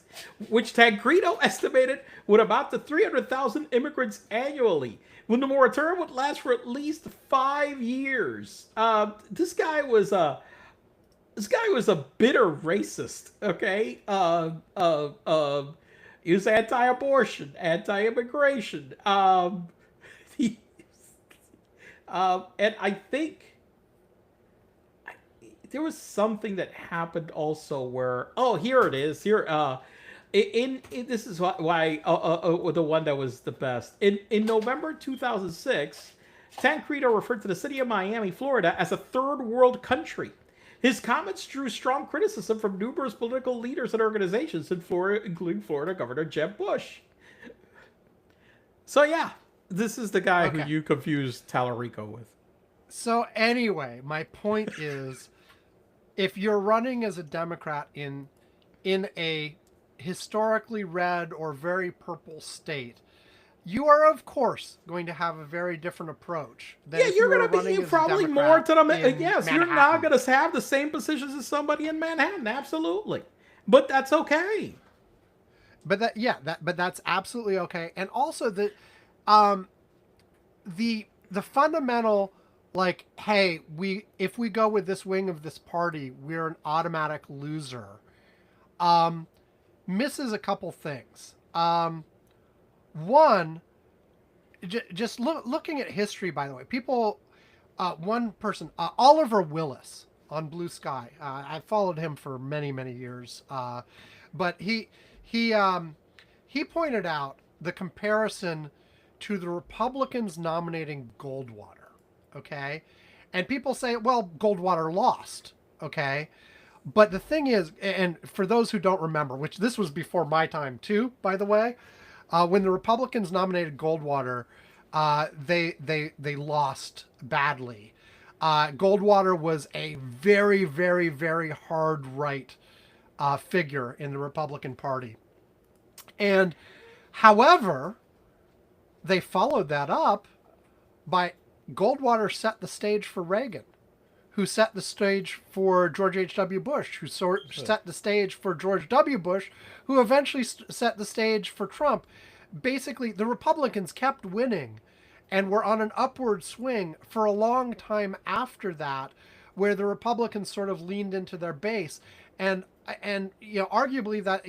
which Tancredo estimated would amount to 300,000 immigrants annually. When the moratorium would last for at least 5 years. This guy was a bitter racist. Okay. He was anti-abortion, anti-immigration. And I think there was something that happened also where, here it is. Here, this is why the one that was the best. In November 2006, Tancredo referred to the city of Miami, Florida, as a third world country. His comments drew strong criticism from numerous political leaders and organizations in Florida, including Florida Governor Jeb Bush. So yeah, this is the guy who you confused Tallarico with. So anyway, my point is, if you're running as a Democrat in a historically red or very purple state, you are of course going to have a very different approach. Than if you're going to to be probably more to the yes. You're Manhattan. not going to have the same positions as somebody in Manhattan, absolutely, but that's okay. But that's absolutely okay. And also the fundamental, like, hey, if we go with this wing of this party, we're an automatic loser. Misses a couple things. One, just looking at history, by the way, people, one person, Oliver Willis on Blue Sky. I followed him for many, many years. But he pointed out the comparison to the Republicans nominating Goldwater. Okay. And people say, well, Goldwater lost. Okay. But the thing is, and for those who don't remember, which this was before my time too, by the way, when the Republicans nominated Goldwater, they lost badly. Goldwater was a very, very, very hard right figure in the Republican Party. And however, they followed that up by Goldwater set the stage for Reagan, who set the stage for George H.W. Bush, who set the stage for George W. Bush, who eventually set the stage for Trump. Basically, the Republicans kept winning and were on an upward swing for a long time after that, where the Republicans sort of leaned into their base, and arguably that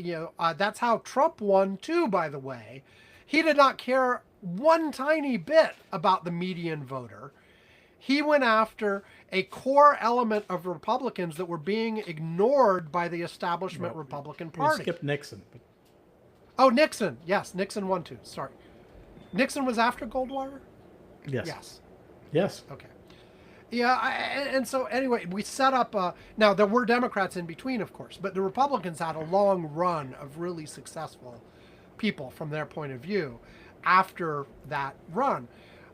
that's how Trump won too. By the way, he did not care one tiny bit about the median voter. He went after a core element of Republicans that were being ignored by the establishment Republican We Party. skipped Nixon. Oh, Nixon. Yes, Nixon won too. Sorry. Nixon was after Goldwater? Yes. Yes. Yes. Okay. Yeah, and so anyway, we set up. Now, there were Democrats in between, of course, but the Republicans had a long run of really successful people from their point of view after that run.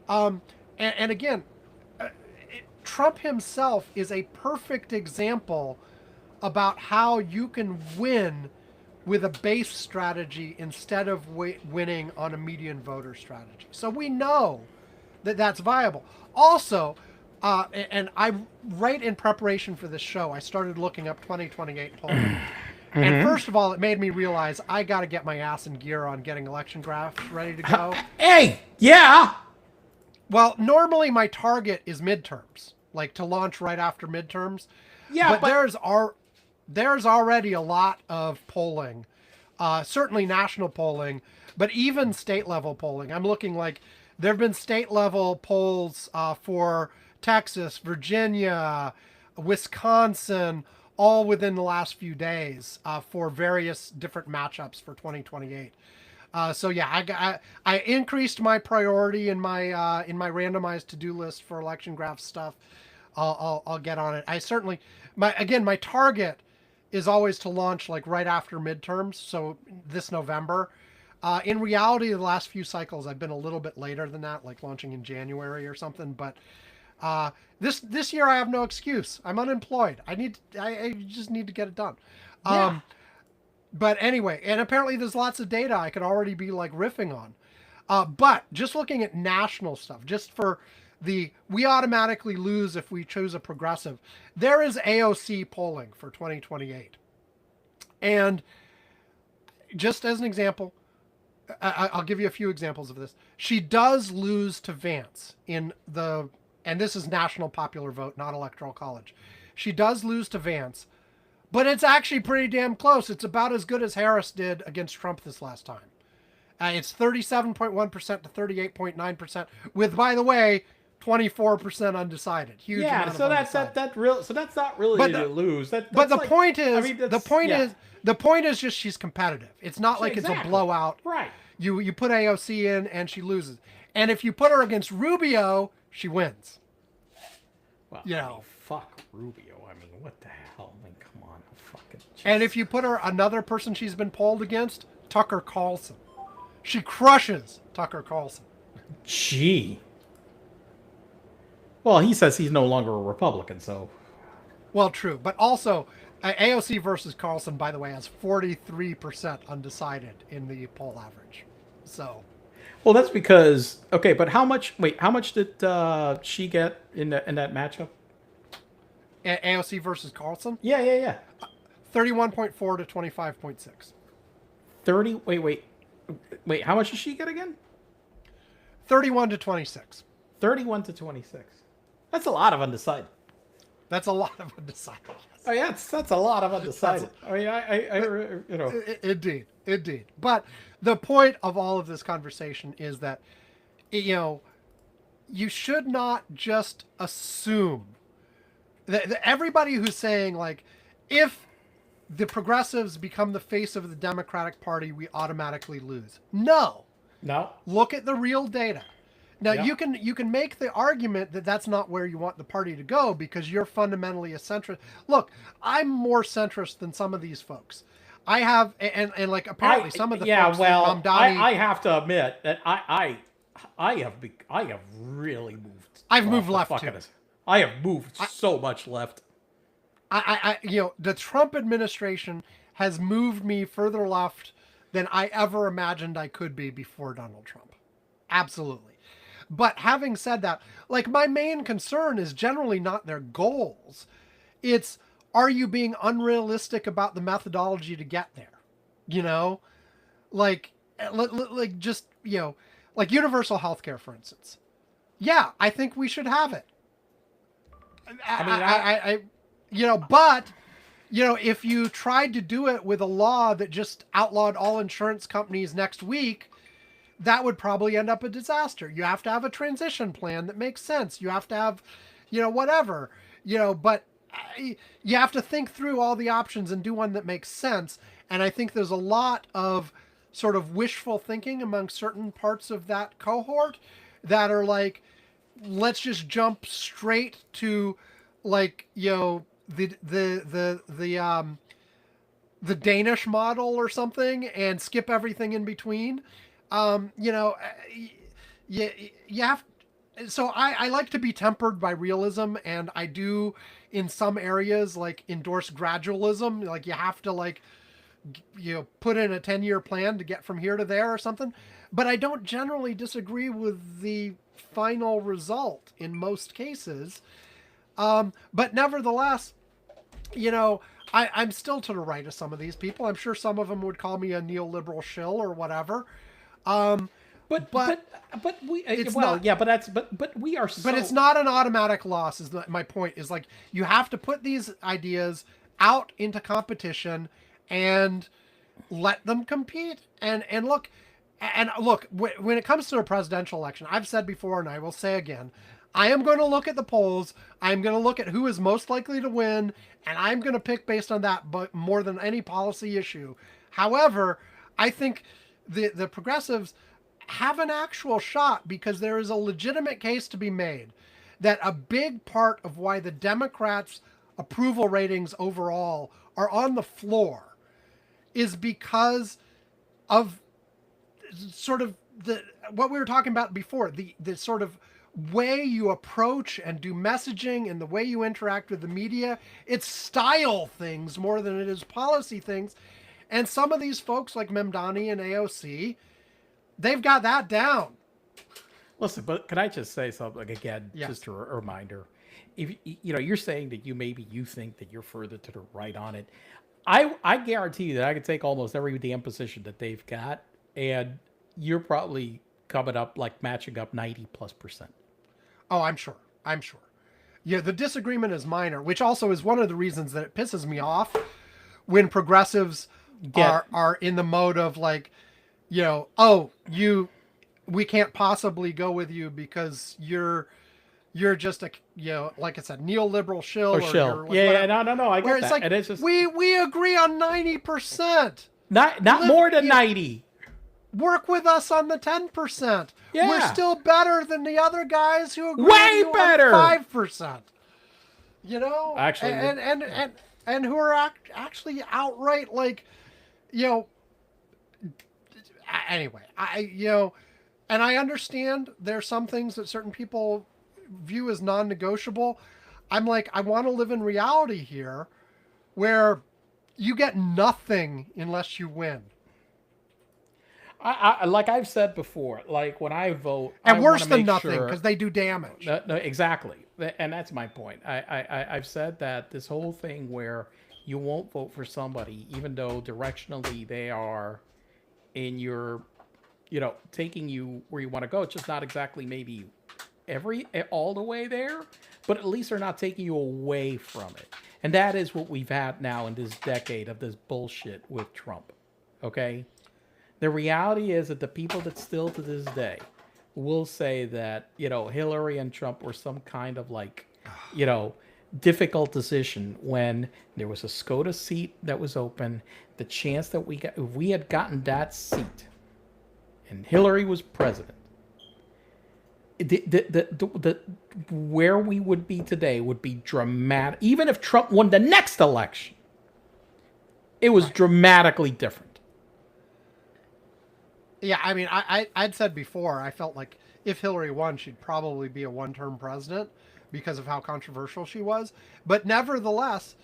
And again, Trump himself is a perfect example about how you can win with a base strategy instead of winning on a median voter strategy. So we know that that's viable. Also, and I, right in preparation for this show, I started looking up 2028 polling. And first of all, it made me realize I got to get my ass in gear on getting election graphs ready to go. Hey, yeah. Well, normally my target is midterms, like to launch right after midterms. Yeah, but there's already a lot of polling, certainly national polling, but even state level polling. I'm looking like there have been state level polls for Texas, Virginia, Wisconsin, all within the last few days for various different matchups for 2028. So yeah, I increased my priority in my randomized to-do list for election graph stuff. I'll get on it. I certainly my target is always to launch like right after midterms, so this November. In reality, the last few cycles I've been a little bit later than that, like launching in January or something. But this year I have no excuse. I'm unemployed. I just need to get it done. Yeah. But anyway, and apparently there's lots of data I could already be like riffing on. But just looking at national stuff, just for we automatically lose if we choose a progressive. There is AOC polling for 2028. And just as an example, I'll give you a few examples of this. She does lose to Vance and this is national popular vote, not electoral college. She does lose to Vance, but it's actually pretty damn close. It's about as good as Harris did against Trump this last time. It's 37.1% to 38.9%, with, by the way, 24% undecided. Huge amount of undecided. So that's not really But to lose. But the point is, the point is just she's competitive. It's not like it's a blowout. Right. You put AOC in and she loses, and if you put her against Rubio, she wins. Well, fuck Rubio. I mean, what the hell? I mean, come on, fucking. Jesus. And if you put her another person she's been polled against, Tucker Carlson, she crushes Tucker Carlson. Gee. Well, he says he's no longer a Republican, so. Well, true, but also AOC versus Carlson, by the way, has 43% undecided in the poll average. So. Well, that's because but how much did she get in that matchup? AOC versus Carlson? Yeah. 31.4 to 25.6. 30. Wait. How much did she get again? 31 to 26. 31 to 26. That's a lot of undecided. That's a lot of undecided. Yes. Oh yeah, that's a lot of undecided. I mean, I Indeed. But the point of all of this conversation is that, you should not just assume that everybody who's saying, like, if the progressives become the face of the Democratic Party, we automatically lose. No. Look at the real data. Now, you can make the argument that that's not where you want the party to go because you're fundamentally a centrist. Look, I'm more centrist than some of these folks. I have, and like apparently some of the folks. Well, I have to admit that I have really moved. I've moved left too. I have moved so much left. The Trump administration has moved me further left than I ever imagined I could be before Donald Trump. Absolutely. But having said that, like, my main concern is generally not their goals. It's, are you being unrealistic about the methodology to get there? Like just, like universal health care, for instance. Yeah, I think we should have it. I mean, But if you tried to do it with a law that just outlawed all insurance companies next week, that would probably end up a disaster. You have to have a transition plan that makes sense. You have to have, whatever, but you have to think through all the options and do one that makes sense. And I think there's a lot of sort of wishful thinking among certain parts of that cohort that are like, let's just jump straight to like, the Danish model or something and skip everything in between. You have. So I like to be tempered by realism, and I do in some areas like endorse gradualism. Like you have to like put in a 10-year plan to get from here to there or something. But I don't generally disagree with the final result in most cases. But nevertheless, I'm still to the right of some of these people. I'm sure some of them would call me a neoliberal shill or whatever. but we it's well, not, yeah, but we are. So, but it's not an automatic loss. Is my point? Is like you have to put these ideas out into competition and let them compete. And look, when it comes to a presidential election, I've said before and I will say again, I am going to look at the polls. I'm going to look at who is most likely to win, and I'm going to pick based on that, but more than any policy issue. However, I think the progressives have an actual shot because there is a legitimate case to be made that a big part of why the Democrats' approval ratings overall are on the floor is because of sort of what we were talking about before, the sort of way you approach and do messaging and the way you interact with the media. It's style things more than it is policy things. And some of these folks like Memdani and AOC, they've got that down. Listen, but can I just say something again? Yes. Just a reminder. If you're saying that you think that you're further to the right on it. I guarantee you that I could take almost every damn position that they've got, and you're probably coming up like matching up 90+%. Oh, I'm sure. Yeah, the disagreement is minor, which also is one of the reasons that it pisses me off when progressives are in the mode of like, we can't possibly go with you because you're just a, like I said, neoliberal shill. Or shill. Like Yeah, no, I get where that. it's like, and it's just, we agree on 90%. not more than 90. Work with us on the 10%. Yeah. We're still better than the other guys who agree Way with you better. on 5%. Actually, and who are actually outright like, anyway, and I understand there's some things that certain people view as non-negotiable. I'm like, I want to live in reality here where you get nothing unless you win. I like I've said before, like when I vote, And I worse wanna than make nothing, sure- because they do damage. No, exactly, and that's my point. I've said that this whole thing where you won't vote for somebody, even though directionally they are in your, taking you where you want to go. It's just not exactly maybe all the way there, but at least they're not taking you away from it. And that is what we've had now in this decade of this bullshit with Trump. Okay. The reality is that the people that still to this day will say that, Hillary and Trump were some kind of like, difficult decision when there was a SCOTUS seat that was open. The chance that if we had gotten that seat and Hillary was president, the where we would be today would be dramatic. Even if Trump won the next election, it was dramatically different. Yeah, I mean, I'd said before, I felt like if Hillary won, she'd probably be a one-term president because of how controversial she was. But nevertheless,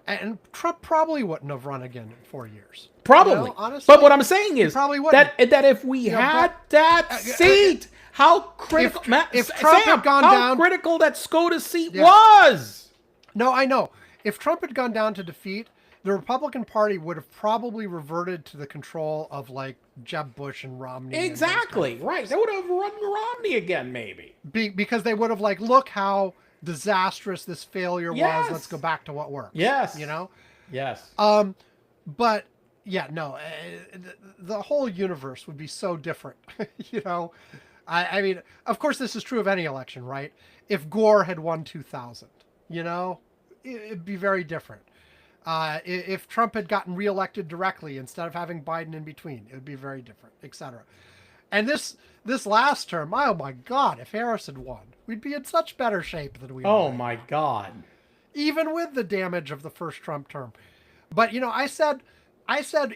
and Trump probably wouldn't have run again in 4 years. Probably. Honestly, but what I'm saying is probably wouldn't. that if we had that seat, how critical if Trump had gone down, critical that SCOTUS seat was. No, I know. If Trump had gone down to defeat, the Republican Party would have probably reverted to the control of like Jeb Bush and Romney. Exactly, right. They would have run Romney again, maybe. Because they would have like, look how disastrous this failure Yes. was. Let's go back to what works. Yes. You know? Yes. But yeah, no, the whole universe would be so different. You know, I mean, of course, this is true of any election, right? If Gore had won 2000, you know, it'd be very different. If Trump had gotten reelected directly instead of having Biden in between, it would be very different, etc. And this last term, oh my God, if Harris had won, we'd be in such better shape than we are. Oh right my now, God. even with the damage of the first Trump term. But you know, I said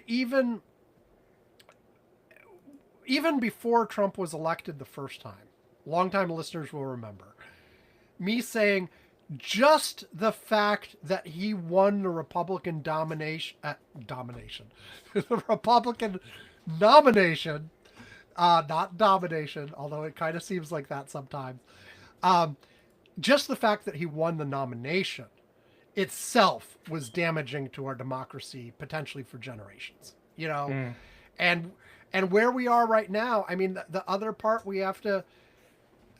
even before Trump was elected the first time, longtime listeners will remember me saying just the fact that he won the Republican the Republican nomination, not domination, although it kind of seems like that sometimes. Just the fact that he won the nomination itself was damaging to our democracy, potentially for generations. You know, and where we are right now, I mean, the other part we have to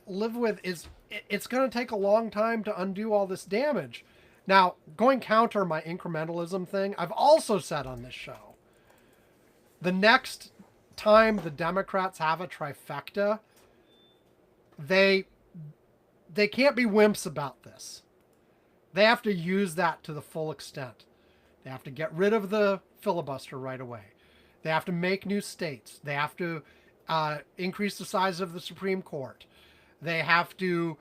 live with is it's going to take a long time to undo all this damage. Now, going counter my incrementalism thing, I've also said on this show, the next time the Democrats have a trifecta, they can't be wimps about this. They have to use that to the full extent. They have to get rid of the filibuster right away. They have to make new states. They have to increase the size of the Supreme Court. They have to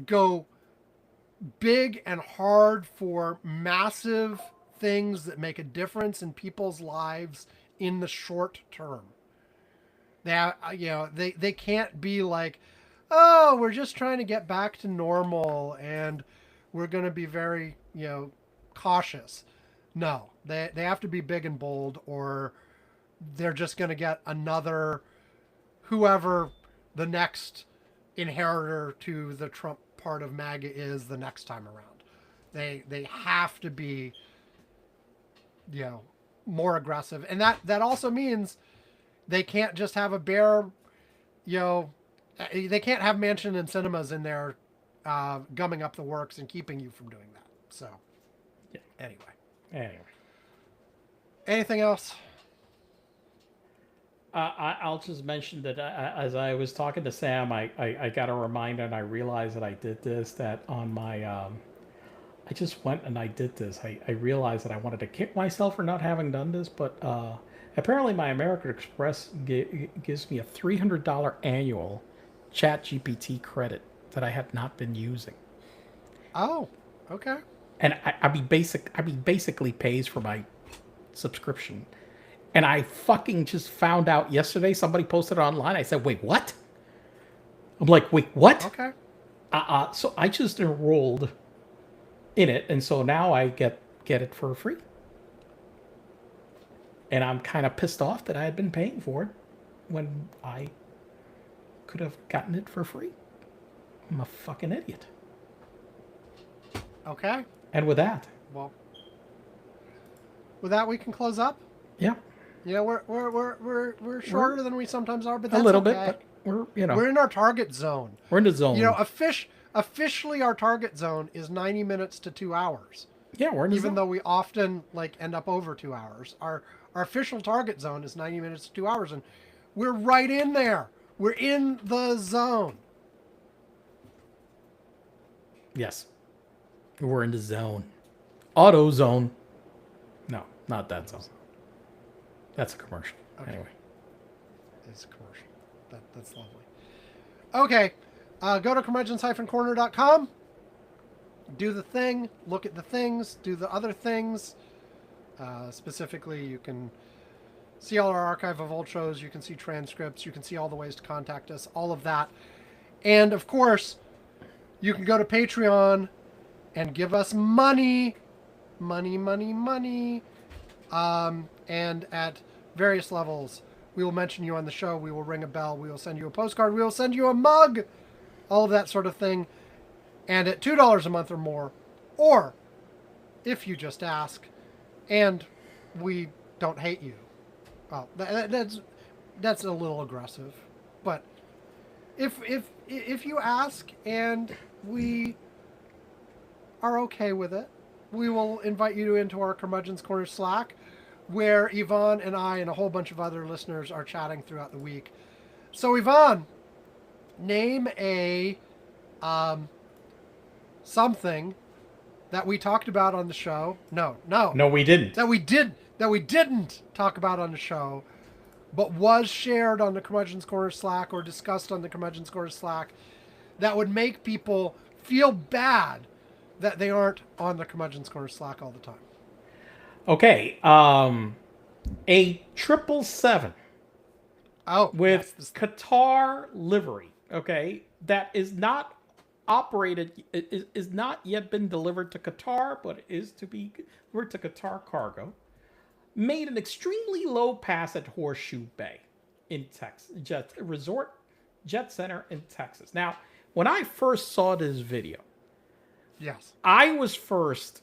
go big and hard for massive things that make a difference in people's lives in the short term. They can't be like, oh, we're just trying to get back to normal and we're going to be very, cautious. No, they have to be big and bold, or they're just going to get another, whoever the next inheritor to the Trump part of MAGA is the next time around. They have to be, more aggressive. And that also means they can't just have a bare, they can't have Manchin and cinemas in there gumming up the works and keeping you from doing that. So, Yeah. Anyway. Anything else? I'll just mention that as I was talking to Sam, I got a reminder and I realized that I did this, that on my, I just went and I did this. I realized that I wanted to kick myself for not having done this, but apparently my American Express gives me a $300 annual ChatGPT credit that I had not been using. Oh, okay. And I basically pays for my subscription. And I fucking just found out yesterday, somebody posted it online. I said, wait, what? I'm like, wait, what? Okay. So I just enrolled in it, and so now I get it for free. And I'm kind of pissed off that I had been paying for it when I could have gotten it for free. I'm a fucking idiot. Okay. And with that, Well, with that we can close up. yeah, We're shorter than we sometimes are, but that's a little okay. bit, but We're in our target zone. we're in the zone. Officially our target zone is 90 minutes to 2 hours. Yeah, we're in the Even zone. though we often end up over 2 hours. Our official target zone is 90 minutes to 2 hours, and we're right in there. We're in the zone. Yes. We're in the zone. Auto zone. No, not that zone. That's a commercial. Okay. Anyway. It's a commercial. That's lovely. Okay. Go to curmudgeon-corner.com. Do the thing. Look at the things. Do the other things. Specifically, you can see all our archive of old shows. You can see transcripts. You can see all the ways to contact us. All of that. And, of course, you can go to Patreon and give us money. Money. And at various levels, we will mention you on the show. We will ring a bell. We will send you a postcard. We will send you a mug. All of that sort of thing. And at $2 a month or more, or if you just ask, and we don't hate you. Well, that's a little aggressive, but if you ask and we are okay with it, we will invite you into our Curmudgeon's Corner Slack, where Yvonne and I and a whole bunch of other listeners are chatting throughout the week. So, Yvonne, name a something that we talked about on the show. No. No, we didn't. That we didn't talk about on the show, but was shared on the Curmudgeon's Corner Slack or discussed on the Curmudgeon's Corner Slack that would make people feel bad that they aren't on the Curmudgeon's Corner Slack all the time. Okay. A 777 with Qatar livery. Okay, that is not operated, is not yet been delivered to Qatar, but is to be delivered to Qatar Cargo. Made an extremely low pass at Horseshoe Bay in Texas, Resort Jet Center in Texas. Now, when I first saw this video, yes, I was first.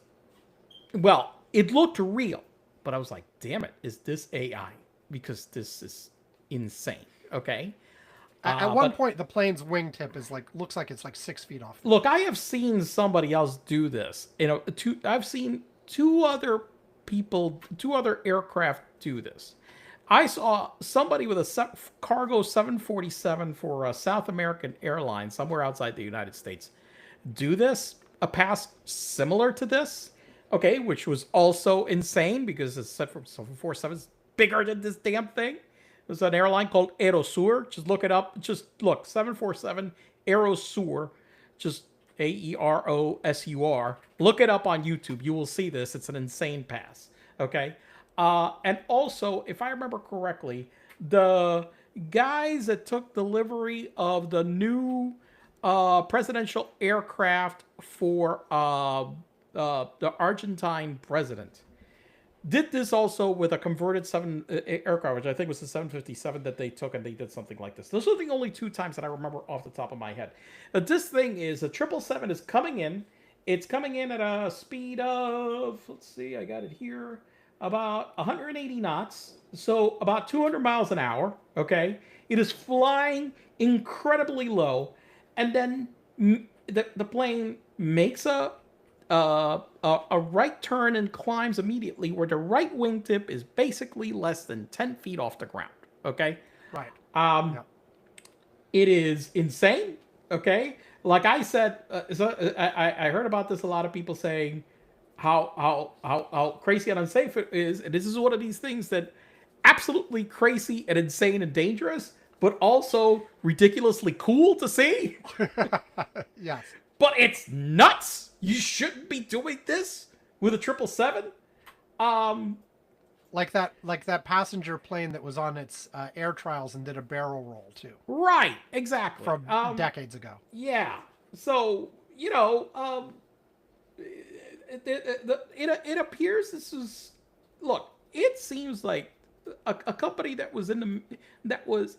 Well, it looked real, but I was like, "Damn it, is this AI?" Because this is insane. Okay. At one point, the plane's wingtip is looks like it's 6 feet off. Look, I have seen somebody else do this. I've seen two other aircraft do this. I saw somebody with a cargo 747 for a South American airline somewhere outside the United States do this, a pass similar to this, okay, which was also insane because it's set from 747 is bigger than this damn thing. There's an airline called Aerosur. Just look it up. Just look, 747 Aerosur, just Aerosur. Look it up on YouTube. You will see this. It's an insane pass. Okay. And also, if I remember correctly, the guys that took delivery of the new presidential aircraft for the Argentine president did this also with a converted aircraft, which I think was the 757 that they took, and they did something like this. Those are the only two times that I remember off the top of my head. But this thing is, a 777 is coming in. It's coming in at a speed of, let's see, I got it here, about 180 knots. So about 200 miles an hour, okay? It is flying incredibly low. And then the plane makes a right turn and climbs immediately, where the right wingtip is basically less than 10 feet off the ground. Okay. Right. Yeah. It is insane. Okay. Like I said, I heard about this. A lot of people saying how crazy and unsafe it is. And this is one of these things that absolutely crazy and insane and dangerous, but also ridiculously cool to see. Yes. But it's nuts. You shouldn't be doing this with a 777. Like that passenger plane that was on its air trials and did a barrel roll too. Right, exactly. From decades ago. Yeah. So, it appears this is, look, it seems like a company that was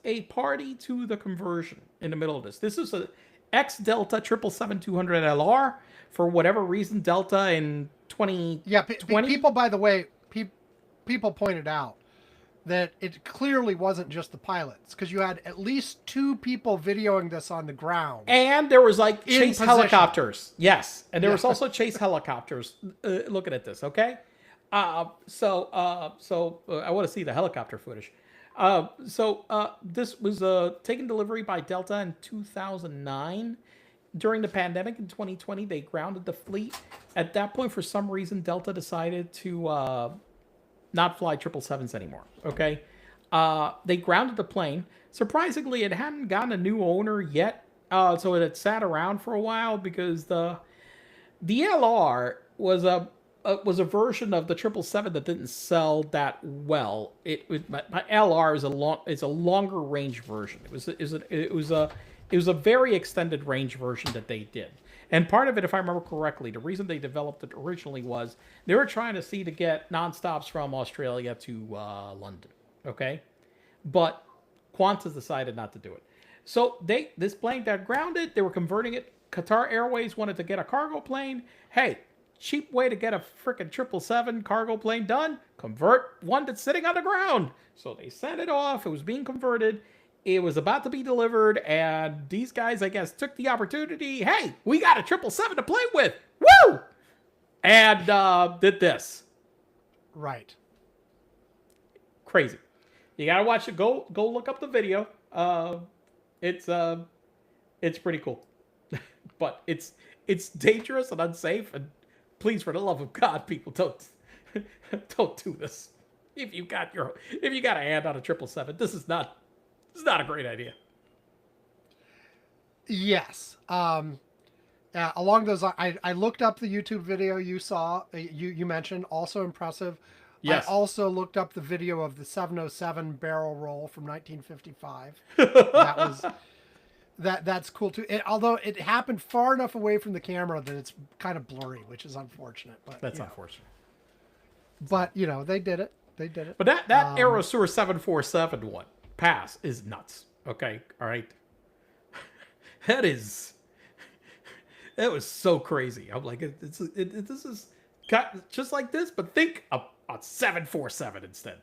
a party to the conversion in the middle of this. This is a ex-Delta 777-200LR. For whatever reason, Delta in 2020... Yeah, people, by the way, people pointed out that it clearly wasn't just the pilots, because you had at least 2 people videoing this on the ground. And there was chase helicopters. Yes, and there was also chase helicopters looking at this, okay? So I want to see the helicopter footage. This was taken delivery by Delta in 2009. During the pandemic in 2020, they grounded the fleet. At that point, for some reason, Delta decided to not fly 777s anymore. Okay, they grounded the plane. Surprisingly, it hadn't gotten a new owner yet, so it had sat around for a while because the LR was a version of the 777 that didn't sell that well. My LR is a longer range version. It was a very extended range version that they did. And part of it, if I remember correctly, the reason they developed it originally was they were trying to get nonstops from Australia to London. Okay? But Qantas decided not to do it. So this plane got grounded. They were converting it. Qatar Airways wanted to get a cargo plane. Hey, cheap way to get a frickin' 777 cargo plane done. Convert one that's sitting on the ground. So they sent it off. It was being converted. It was about to be delivered, and these guys, I guess, took the opportunity. Hey, we got a 777 to play with. Woo! and did this. Right. Crazy. You gotta watch it. Go look up the video. It's pretty cool, but it's dangerous and unsafe. And please, for the love of God, people, don't do this. If you got a hand on a 777, this is not a great idea. Yes. Along those, I looked up the YouTube video you saw. You mentioned, also impressive. Yes. I also looked up the video of the 707 barrel roll from 1955. That's cool too. Although it happened far enough away from the camera that it's kind of blurry, which is unfortunate. But That's unfortunate. But they did it. They did it. But that Aerosur 747 one pass is nuts. Okay, all right. That was so crazy. I'm like, this is just like this, but think a 747 instead.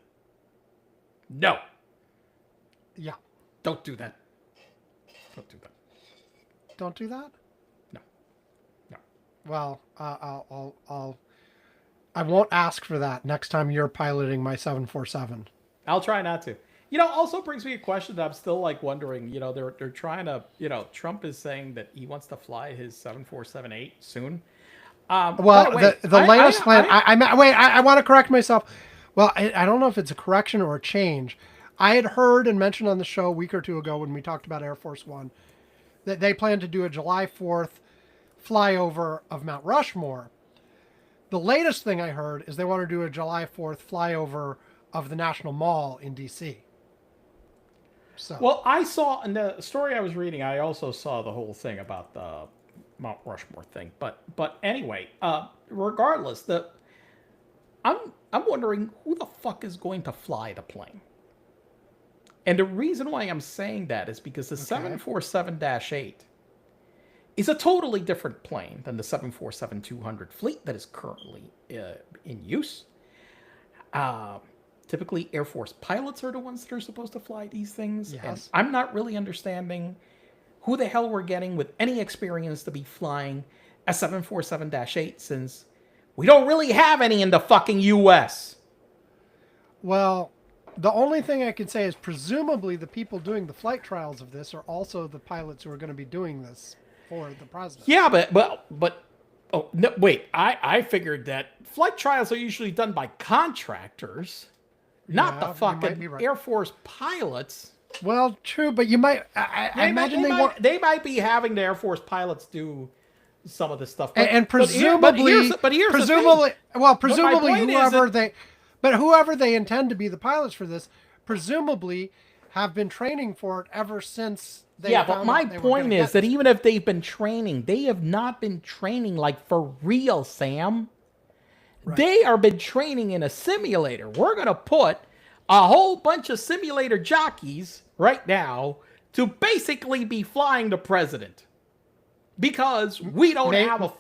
No. Yeah. Don't do that. Don't do that. Don't do that? No. Well, I won't ask for that next time you're piloting my 747. I'll try not to. Also brings me a question that I'm still like wondering. They're trying to. Trump is saying that he wants to fly his 747-8 soon. Well, the latest plan. I want to correct myself. Well, I don't know if it's a correction or a change. I had heard and mentioned on the show a week or two ago when we talked about Air Force One that they plan to do a July 4th flyover of Mount Rushmore. The latest thing I heard is they want to do a July 4th flyover of the National Mall in D.C. So. Well, I saw in the story I was reading, I also saw the whole thing about the Mount Rushmore thing. But anyway, regardless, I'm wondering who the fuck is going to fly the plane. And the reason why I'm saying that is because the 747-8 is a totally different plane than the 747-200 fleet that is currently in use. Typically, Air Force pilots are the ones that are supposed to fly these things. Yes. And I'm not really understanding who the hell we're getting with any experience to be flying a 747-8 since we don't really have any in the fucking U.S. Well, the only thing I can say is presumably the people doing the flight trials of this are also the pilots who are going to be doing this for the president. Yeah, but oh no, wait. I figured that flight trials are usually done by contractors, not the fucking right. Air Force pilots. Well, true, but you might. I imagine they might be having the Air Force pilots do some of this stuff, and presumably, whoever they intend to be the pilots for this, presumably, have been training for it ever since. But my point is that even if they've been training, they have not been training like for real, Sam. Right. They are been training in a simulator. We're going to put a whole bunch of simulator jockeys right now to basically be flying the president because we don't have a...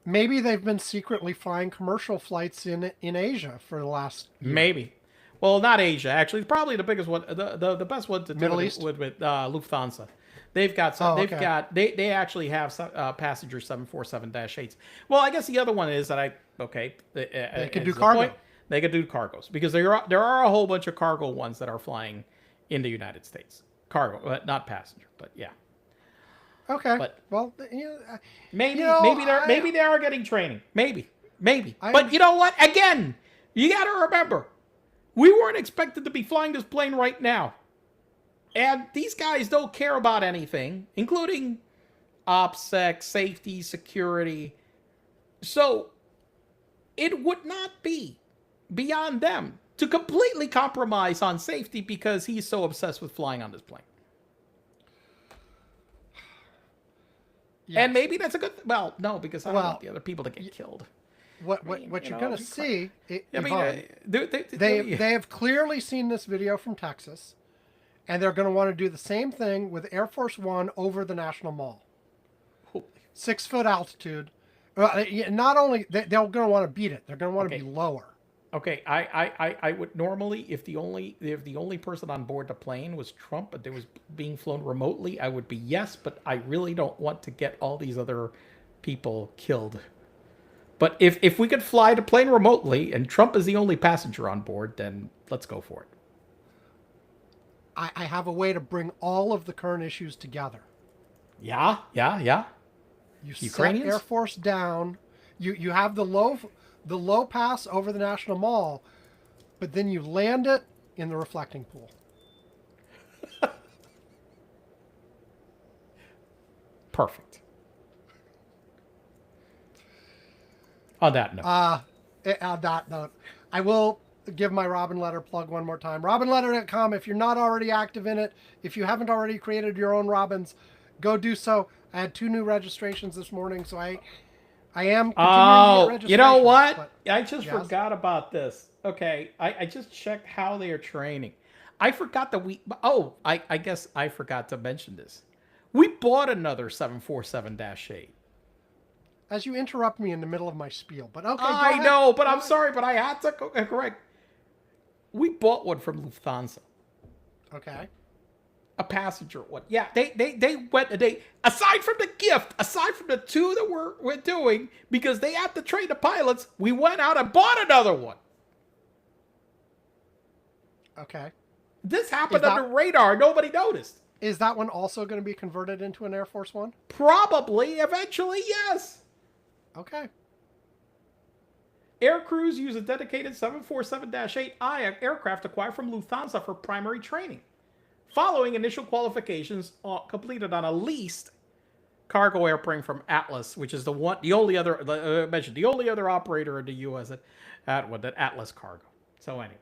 Maybe they've been secretly flying commercial flights in Asia for the last year. Maybe. Well, not Asia, actually. Probably the biggest one, the best one to do Middle East with Lufthansa. They've got some. They actually have some, passenger 747-8s. Well, I guess the other one is that they can do cargo. They could do cargos because there are a whole bunch of cargo ones that are flying in the United States. Cargo, not passenger, but yeah. Okay. But well, maybe they are getting training. Maybe. But you know what? Again, you got to remember. We weren't expected to be flying this plane right now. And these guys don't care about anything, including OPSEC, safety, security. So it would not be beyond them to completely compromise on safety because he's so obsessed with flying on this plane. Yes. And maybe that's a good... Well, no, because I don't want the other people to get killed. What you're going to see... They have clearly seen this video from Texas, and they're going to want to do the same thing with Air Force One over the National Mall. 6 foot altitude. Not only... They're going to want to beat it. They're going to want to be lower. Okay, I would normally, if the only person on board the plane was Trump, but it was being flown remotely, I would be yes, but I really don't want to get all these other people killed But if we could fly the plane remotely and Trump is the only passenger on board, then let's go for it. I have a way to bring all of the current issues together. Yeah. You Ukrainians? set Air Force down. You have the low pass over the National Mall, but then you land it in the reflecting pool. Perfect. On that note. On that note, I will give my Robin Letter plug one more time. RobinLetter.com. If you're not already active in it, if you haven't already created your own Robins, go do so. I had 2 new registrations this morning, so I am continuing to get registrations. You know what? But, I just yes? forgot about this. Okay, I just checked how they are training. I forgot that I guess I forgot to mention this. We bought another 747-8. As you interrupt me in the middle of my spiel, but okay, I go ahead. know, but I'm sorry, but I had to correct. We bought one from Lufthansa. Okay. A passenger one. Yeah, they went, aside from the gift, aside from the 2 that we're doing, because they have to train the pilots, we went out and bought another one. Okay. This happened under radar. Nobody noticed. Is that one also going to be converted into an Air Force One? Probably, eventually, yes. Okay. Air crews use a dedicated 747-8I aircraft acquired from Lufthansa for primary training. Following initial qualifications completed on a leased cargo airplane from Atlas, which is the only other operator in the U.S. that Atlas Cargo. So anyway,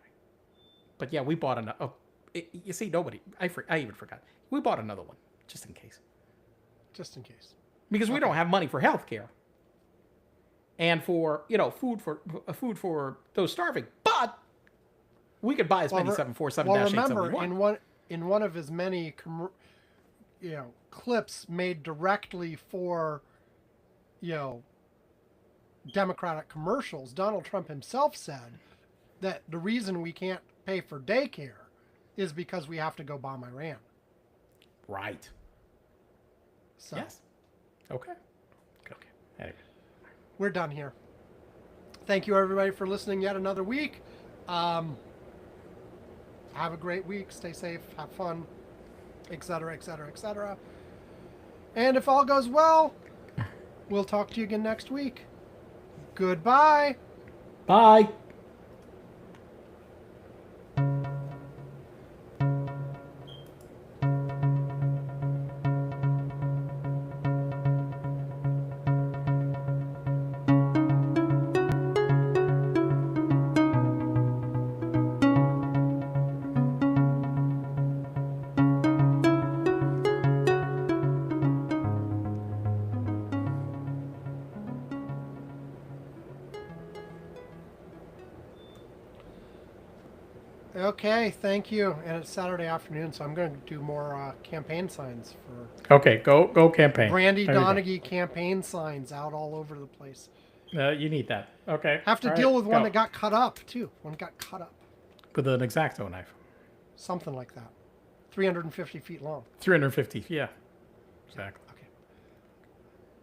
but yeah, we bought another. You see, I even forgot. We bought another one just in case. Just in case. Because we don't have money for healthcare and for food for those starving, but we could buy as many 747-8s well, as we remember, want. in one of his many clips made directly for Democratic commercials, Donald Trump himself said that the reason we can't pay for daycare is because we have to go bomb Iran. Right. So, yes. Okay. Anyway. We're done here. Thank you, everybody, for listening yet another week. Have a great week. Stay safe. Have fun. Etc., etc., etc. And if all goes well, we'll talk to you again next week. Goodbye. Bye. Okay, thank you. And it's Saturday afternoon, so I'm going to do more campaign signs for... Okay, go campaign. Brandy Donaghy campaign signs out all over the place. You need that. Okay. Have to deal with one that got cut up, too. One got cut up. With an X-Acto knife. Something like that. 350 feet long. 350, yeah. Exactly.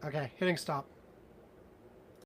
Okay, hitting stop.